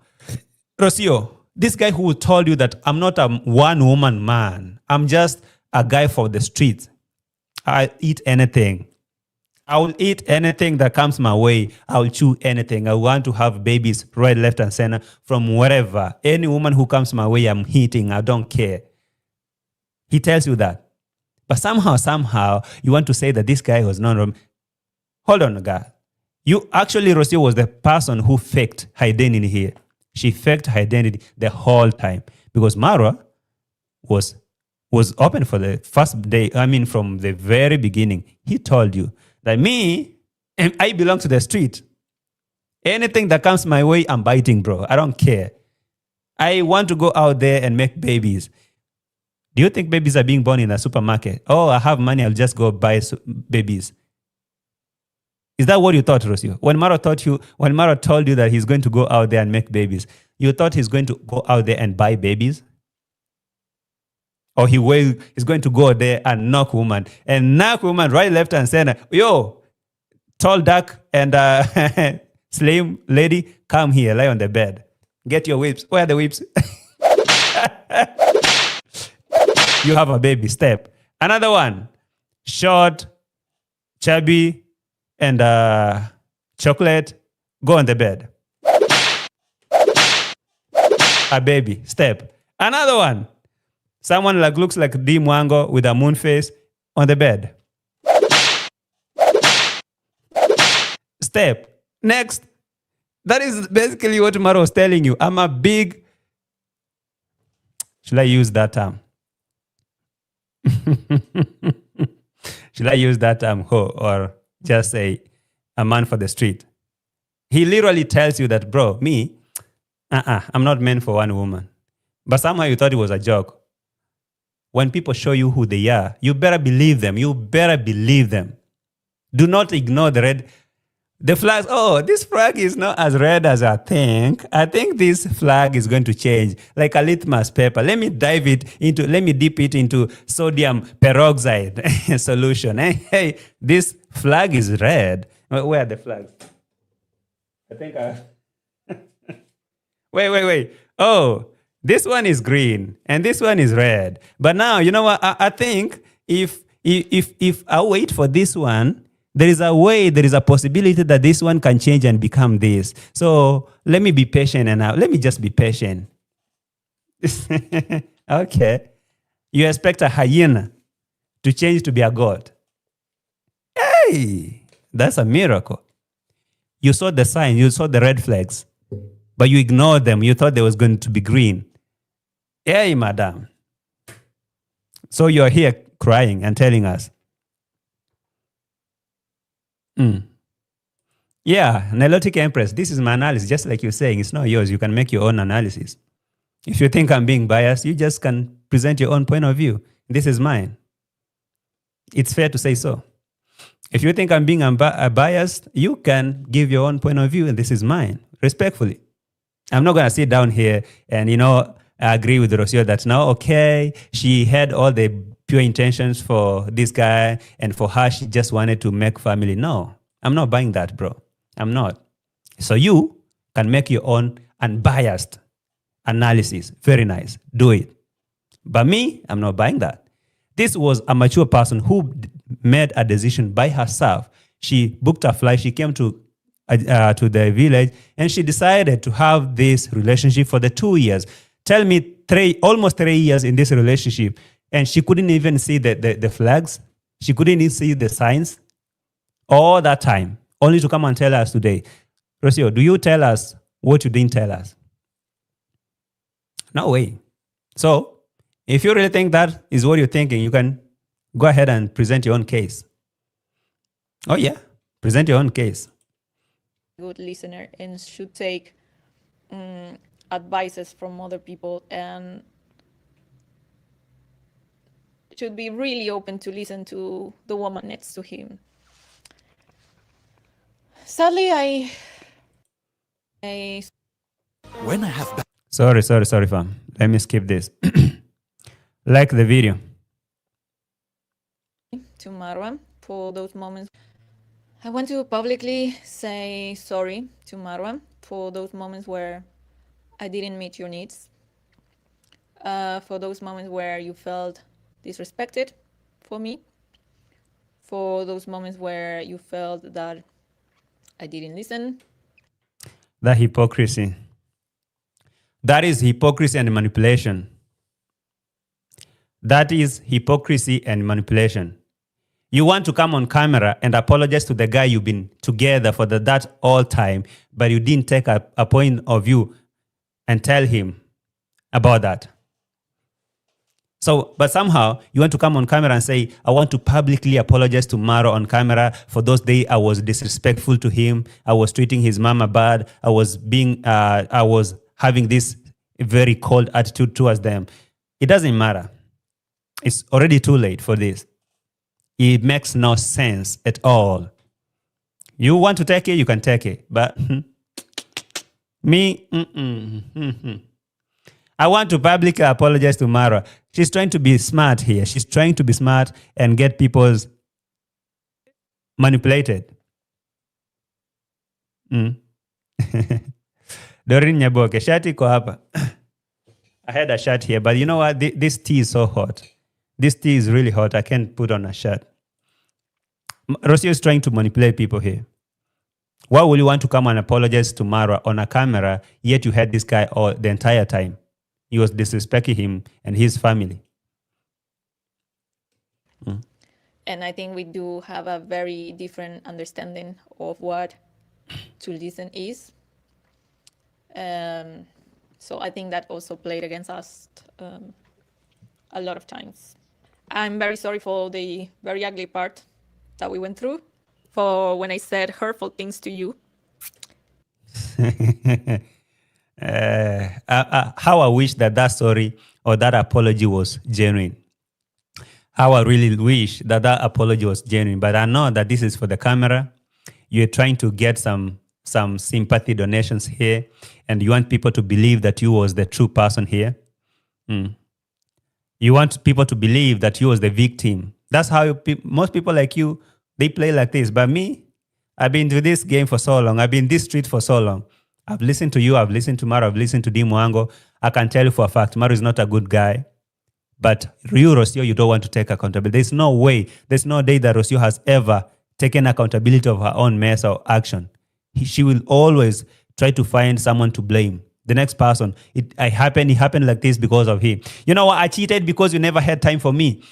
Rocio, this guy who told you that I'm not a one-woman man, I'm just a guy for the streets. I eat anything. I will eat anything that comes my way. I will chew anything. I want to have babies right, left, and center from wherever. Any woman who comes my way, I'm hitting. I don't care. He tells you that. But somehow, you want to say that this guy was not. Hold on, guy. You actually, Rocio was the person who faked her identity here. She faked her identity the whole time because Marwa was open for the first day. I mean, from the very beginning, he told you that I belong to the street. Anything that comes my way, I'm biting, bro. I don't care. I want to go out there and make babies. Do you think babies are being born in a supermarket? Oh, I have money, I'll just go buy babies. Is that what you thought, Rocio? When Marwa told you that he's going to go out there and make babies, you thought he's going to go out there and buy babies? Or he's going to go there and knock woman right, left, and center. Yo, tall, dark, and slim lady, come here, lie on the bed. Get your whips. Where are the whips? You have a baby. Step. Another one, short, chubby, and chocolate. Go on the bed. A baby. Step. Another one. Someone looks like D. Mwango with a moon face on the bed. Step. Next. That is basically what Marwa was telling you. I'm a big... Should I use that term? Should I use that term, or just say a man for the street? He literally tells you that, bro, I'm not meant for one woman. But somehow you thought it was a joke. When people show you who they are, you better believe them. You better believe them. Do not ignore the flags. Oh, this flag is not as red as I think. I think this flag is going to change, like a litmus paper. Let me dip it into sodium peroxide solution. Hey, this flag is red. Where are the flags? I think wait. Oh, this one is green and this one is red. But now, you know what? I think if I wait for this one, there is a possibility that this one can change and become this. So let me be patient and let me just be patient. Okay. You expect a hyena to change to be a goat. Hey, that's a miracle. You saw the sign, you saw the red flags, but you ignored them. You thought they was going to be green. Hey, madam. So you're here crying and telling us. Yeah, Nilotic Empress, this is my analysis. Just like you're saying, it's not yours. You can make your own analysis. If you think I'm being biased, you just can present your own point of view. This is mine. It's fair to say so. If you think I'm being biased, you can give your own point of view, and this is mine, respectfully. I'm not going to sit down here and, I agree with Rocio that now, okay, she had all the pure intentions for this guy, and for her, she just wanted to make family. No, I'm not buying that, bro. I'm not. So you can make your own unbiased analysis. Very nice. Do it. But me, I'm not buying that. This was a mature person who made a decision by herself. She booked a flight. She came to the village, and she decided to have this relationship for the 2 years. Tell me, almost 3 years in this relationship, and she couldn't even see the flags. She couldn't even see the signs. All that time, only to come and tell us today. Rocio, do you tell us what you didn't tell us? No way. So, if you really think that is what you're thinking, you can go ahead and present your own case. Oh yeah, present your own case. Good listener and should take advices from other people and should be really open to listen to the woman next to him. Sadly, When I have Sorry, fam. Let me skip this. Like the video. to Marwa for those moments. I want to publicly say sorry to Marwa for those moments where I didn't meet your needs. For those moments where you felt disrespected for me, for those moments where you felt that I didn't listen. That hypocrisy. That is hypocrisy and manipulation. That is hypocrisy and manipulation. You want to come on camera and apologize to the guy you've been together for that all time, but you didn't take a point of view and tell him about that. So, but somehow you want to come on camera and say, I want to publicly apologize to Marwa on camera for those days I was disrespectful to him. I was treating his mama bad. I was having this very cold attitude towards them. It doesn't matter. It's already too late for this. It makes no sense at all. You want to take it, you can take it. But me, I want to publicly apologize to Marwa. She's trying to be smart here. She's trying to be smart and get people's manipulated. Dorin Nyaboke, shati ko hapa. I had a shirt here, but you know what? This tea is so hot. This tea is really hot. I can't put on a shirt. Rocio is trying to manipulate people here. Why would you want to come and apologize to Marwa on a camera, yet you had this guy all the entire time? He was disrespecting him and his family. And I think we do have a very different understanding of what to listen is. So I think that also played against us a lot of times. I'm very sorry for the very ugly part that we went through, for when I said hurtful things to you. How I wish that story or that apology was genuine. How I really wish that apology was genuine. But I know that this is for the camera. You're trying to get some sympathy donations here, and you want people to believe that you was the true person here. You want people to believe that you was the victim. That's how most people like you, they play like this. But me, I've been to this game for so long. I've been in this street for so long. I've listened to you. I've listened to Marwa. I've listened to Dimwango. I can tell you for a fact, Marwa is not a good guy. But you, Rocio, you don't want to take accountability. There's no way, there's no day that Rocio has ever taken accountability of her own mess or action. She will always try to find someone to blame. The next person, it happened like this because of him. You know what? I cheated because you never had time for me.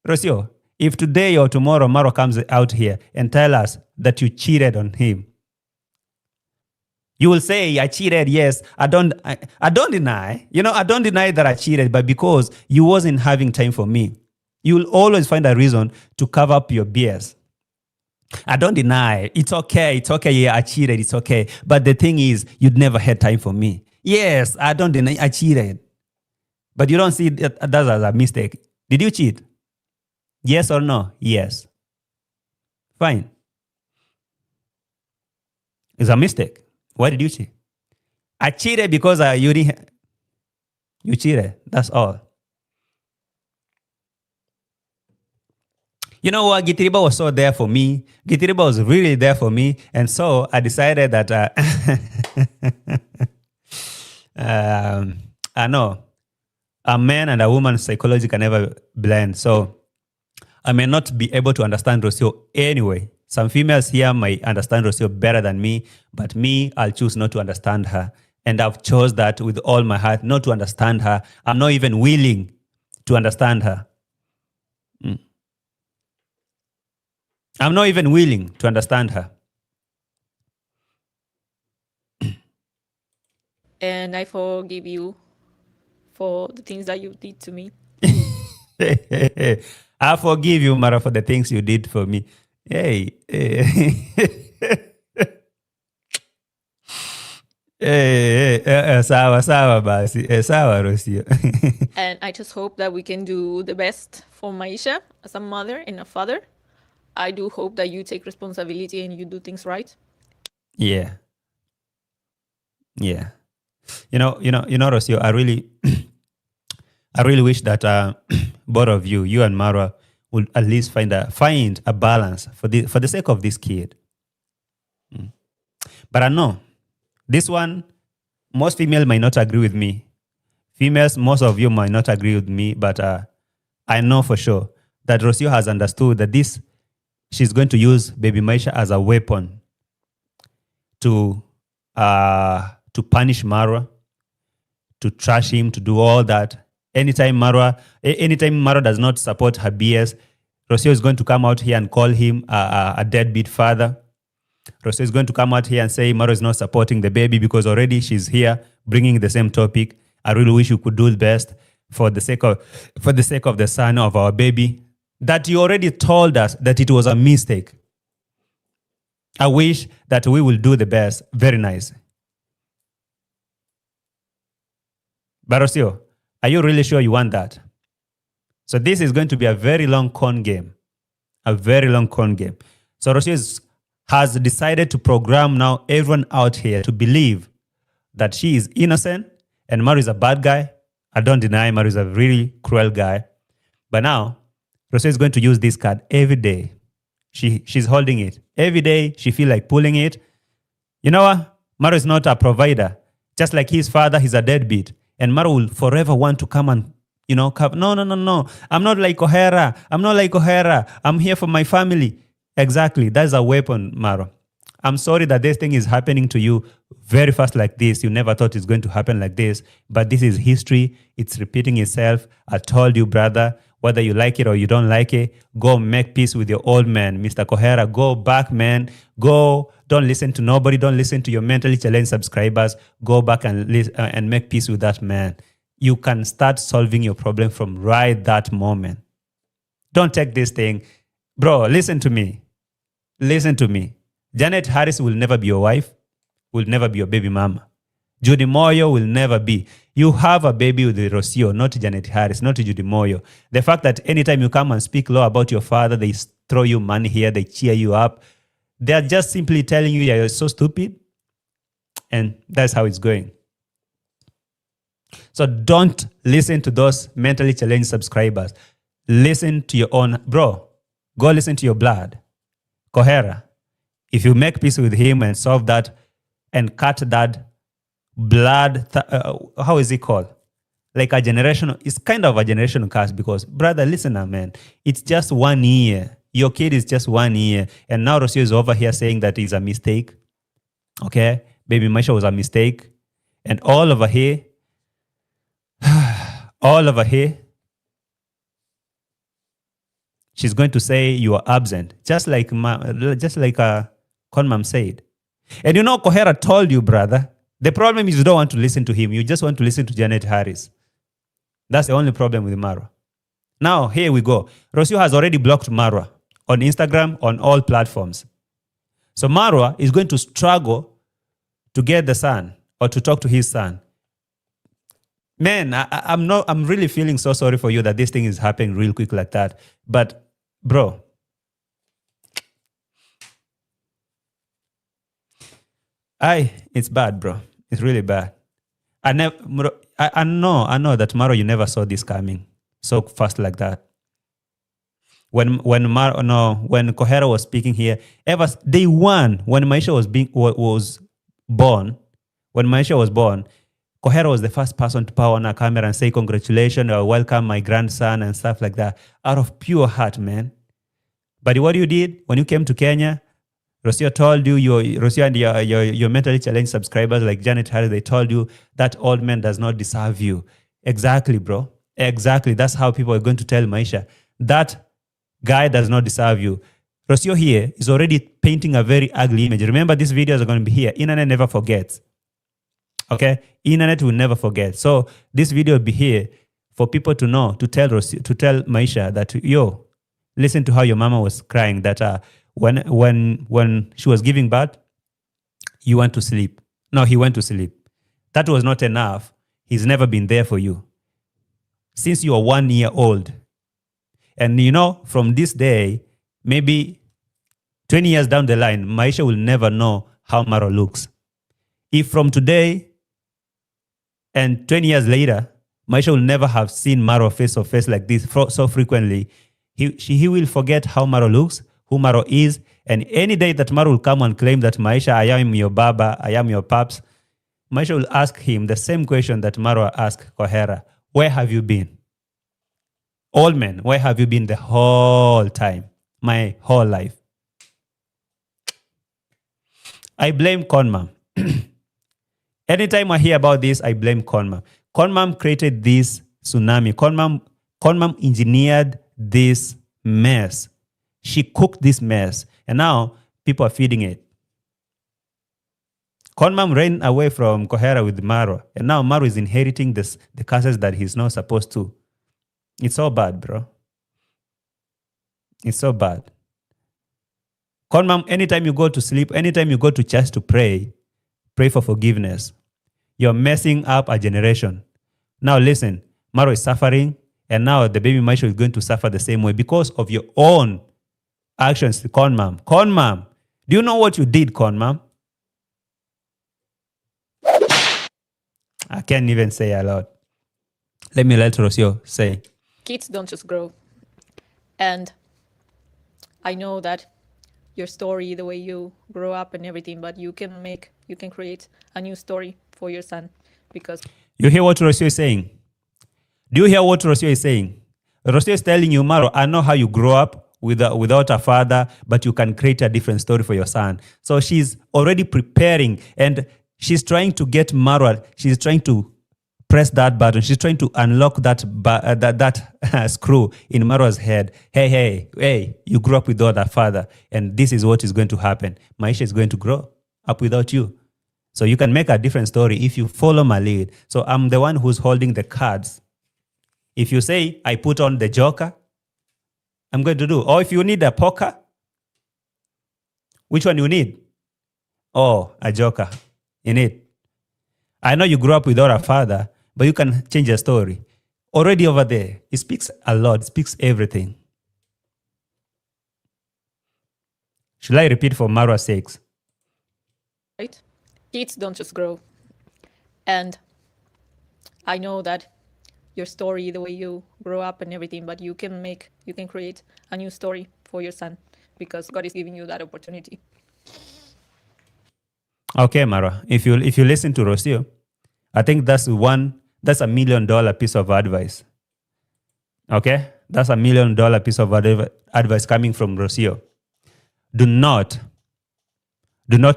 Rocio, if today or tomorrow Marwa comes out here and tell us that you cheated on him, you will say, I cheated, yes. I don't deny. I don't deny that I cheated, but because you wasn't having time for me, you will always find a reason to cover up your BS. I don't deny. It's okay. Yeah, I cheated. It's okay. But the thing is, you'd never had time for me. Yes, I don't deny I cheated. But you don't see that as a mistake. Did you cheat? Yes or no? Yes. Fine. It's a mistake. Why did you cheat? I cheated because you cheated. That's all. You know what? Gitiriba was so there for me. Gitiriba was really there for me. And so I decided that I know a man and a woman's psychology can never blend. So I may not be able to understand Rocio anyway. Some females here might understand Rocio better than me, but me, I'll choose not to understand her. And I've chose that with all my heart, not to understand her. I'm not even willing to understand her. I'm not even willing to understand her. And I forgive you for the things that you did to me. I forgive you, Marwa, for the things you did for me. Hey. Sawa basi. Sawa, Rocio. And I just hope that we can do the best for Maisha as a mother and a father. I do hope that you take responsibility and you do things right. Yeah. You know, Rocio, I really wish that both of you and Marwa, would at least find a balance for the sake of this kid. But I know this one, most females might not agree with me. Females, most of you might not agree with me, but I know for sure that Rocio has understood that she's going to use baby Maisha as a weapon to punish Marwa, to trash him, to do all that. Anytime Marwa does not support her BS, Rocio is going to come out here and call him a deadbeat father. Rocio is going to come out here and say Marwa is not supporting the baby because already she's here bringing the same topic. I really wish you could do the best for the sake of the son of our baby. That you already told us that it was a mistake. I wish that we will do the best. Very nice. But Rocio, are you really sure you want that? So this is going to be a very long con game. A very long con game. So Rocio has decided to program now everyone out here to believe that she is innocent and Marwa is a bad guy. I don't deny Marwa is a really cruel guy. But now, Rocio is going to use this card every day. She's holding it. Every day, she feels like pulling it. You know what? Marwa is not a provider. Just like his father, he's a deadbeat. And Marwa will forever want to come and, no. I'm not like O'Hara. I'm here for my family. Exactly. That's a weapon, Marwa. I'm sorry that this thing is happening to you very fast like this. You never thought it's going to happen like this. But this is history. It's repeating itself. I told you, brother, whether you like it or you don't like it, go make peace with your old man. Mr. Kohera, go back, man. Go. Don't listen to nobody. Don't listen to your mentally challenged subscribers. Go back and make peace with that man. You can start solving your problem from right that moment. Don't take this thing. Bro, listen to me. Listen to me. Janet Harris will never be your wife, will never be your baby mama. Judy Moyo will never be. You have a baby with Rocio, not Janet Harris, not Judy Moyo. The fact that anytime you come and speak low about your father, they throw you money here, they cheer you up. They are just simply telling you you're so stupid. And that's how it's going. So don't listen to those mentally challenged subscribers. Listen to your own. Bro, go listen to your blood. Kohera. If you make peace with him and solve that and cut that blood, how is it called? Like a generational, it's kind of a generational curse because, brother, listen now, man. It's just 1 year. Your kid is just 1 year. And now Rocio is over here saying that it's a mistake. Okay? Baby Maisha was a mistake. And all over here, she's going to say you are absent. Just like Conmam said. And Kohera told you, brother, the problem is you don't want to listen to him. You just want to listen to Janet Harris. That's the only problem with Marwa. Now, here we go. Rocio has already blocked Marwa on Instagram, on all platforms. So Marwa is going to struggle to get the son or to talk to his son. Man, I'm really feeling so sorry for you that this thing is happening real quick like that. But, bro, it's bad, bro. It's really bad. I know that Marwa, you never saw this coming so fast like that. When Kohera was speaking here, ever day one, when Maisha was born, Kohera was the first person to power on a camera and say congratulations or welcome my grandson and stuff like that, out of pure heart, man. But what you did when you came to Kenya, Rocio told you, Rocio and your mentally challenged subscribers like Janet Harris, they told you that old man does not deserve you. Exactly, bro. Exactly. That's how people are going to tell Maisha. That guy does not deserve you. Rocio here is already painting a very ugly image. Remember, these videos are going to be here. Internet never forgets. Okay? Internet will never forget. So this video will be here for people to know, to tell Maisha that, yo, listen to how your mama was crying, that when she was giving birth, you went to sleep. No, he went to sleep. That was not enough. He's never been there for you since you are 1 year old. And from this day, maybe 20 years down the line, Maisha will never know how Marwa looks. If from today and 20 years later, Maisha will never have seen Marwa face to face like this so frequently, he will forget how Marwa looks, who Marwa is, and any day that Marwa will come and claim that Maisha, I am your baba, I am your paps, Maisha will ask him the same question that Marwa asked Kohera. Where have you been? All men, where have you been the whole time? My whole life. I blame Conmam. Anytime I hear about this, I blame Conmam. Conmam created this tsunami. Conmam engineered this mess. She cooked this mess. And now people are feeding it. Conmam ran away from Kohera with Marwa. And now Marwa is inheriting the curses that he's not supposed to. It's so bad, bro. It's so bad. Conmam, anytime you go to sleep, anytime you go to church to pray for forgiveness. You're messing up a generation. Now listen, Marwa is suffering, and now the baby Maisha is going to suffer the same way because of your own actions, Conmam. Conmam, do you know what you did, Conmam? I can't even say a lot. Let Rocio say. Kids don't just grow. And I know that your story, the way you grow up and everything, but you can create a new story for your son because... You hear what Rocio is saying? Do you hear what Rocio is saying? Rocio is telling you, Maro, I know how you grow up without a father, but you can create a different story for your son. So she's already preparing and she's trying to get Marwa, she's trying to press that button. She's trying to unlock that screw in Marwa's head. Hey, you grew up without a father, and this is what is going to happen. Maisha is going to grow up without you. So you can make a different story if you follow my lead. So I'm the one who's holding the cards. If you say, I put on the joker, I'm going to do. Or if you need a poker, which one you need? Oh, a joker. You need. I know you grew up without a father, but you can change the story. Already over there, it speaks a lot, it speaks everything. Should I repeat for Marwa's sake? Right? Kids don't just grow. And I know that your story, the way you grow up and everything, but you can create a new story for your son because God is giving you that opportunity. Okay, Marwa. If you listen to Rocio, I think that's $1 million piece of advice. Okay? That's $1 million piece of advice coming from Rocio. Do not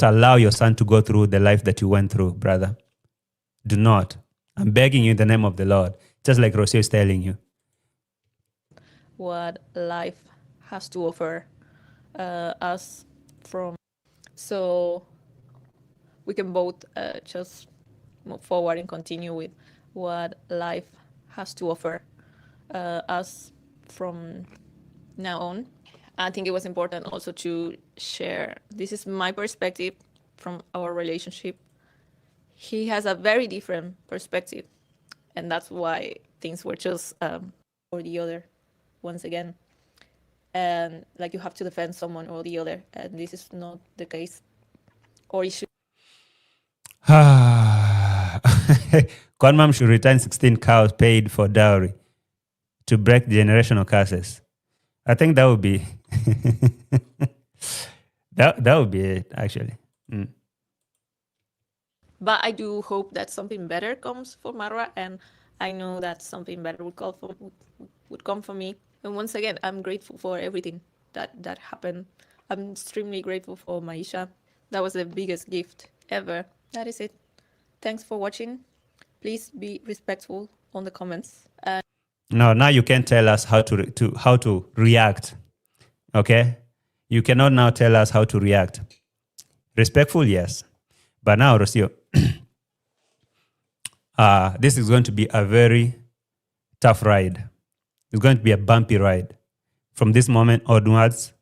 allow your son to go through the life that you went through, brother. Do not. I'm begging you in the name of the Lord, just like Rocio is telling you. What life has to offer us from, so we can both just move forward and continue with what life has to offer us from now on. I think it was important also to share, this is my perspective from our relationship. He has a very different perspective, and that's why things were just or the other once again. And like you have to defend someone or the other, and this is not the case. Or it should. Conmam should return 16 cows paid for dowry to break generational curses. I think that would be that would be it, actually. But I do hope that something better comes for Marwa, and I know that something better would come for me. And once again, I'm grateful for everything that happened. I'm extremely grateful for Maisha. That was the biggest gift ever. That is it. Thanks for watching. Please be respectful on the comments. No, now you can tell us how to react. Okay? You cannot now tell us how to react. Respectful, yes. But now, Rocio, this is going to be a very tough ride. It's going to be a bumpy ride. From this moment onwards,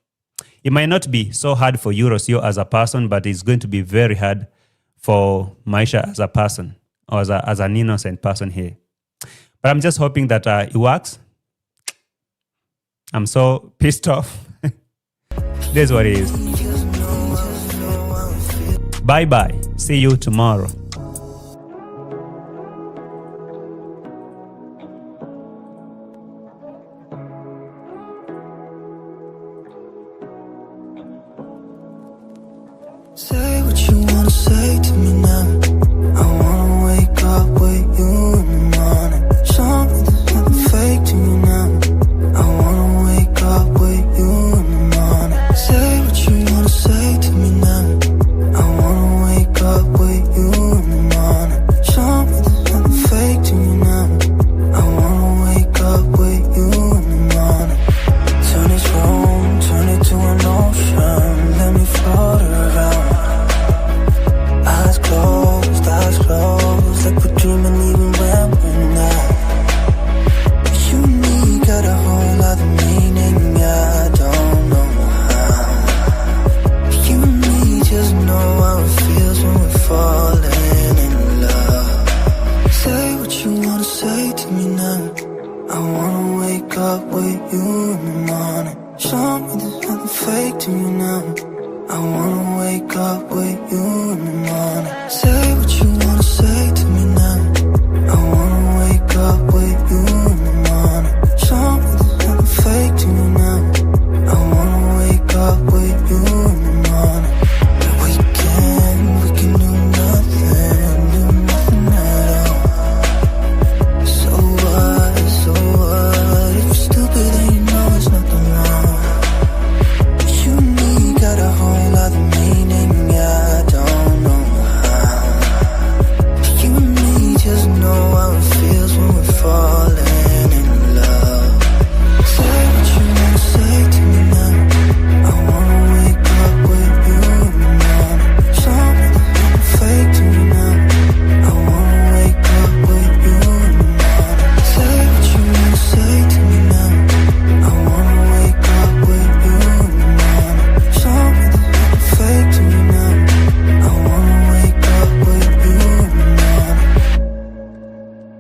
it might not be so hard for you, Rocio, as a person, but it's going to be very hard for Maisha as a person, or as an innocent person here. But I'm just hoping that it works. I'm so pissed off. This is what it is. Bye-bye. See you tomorrow.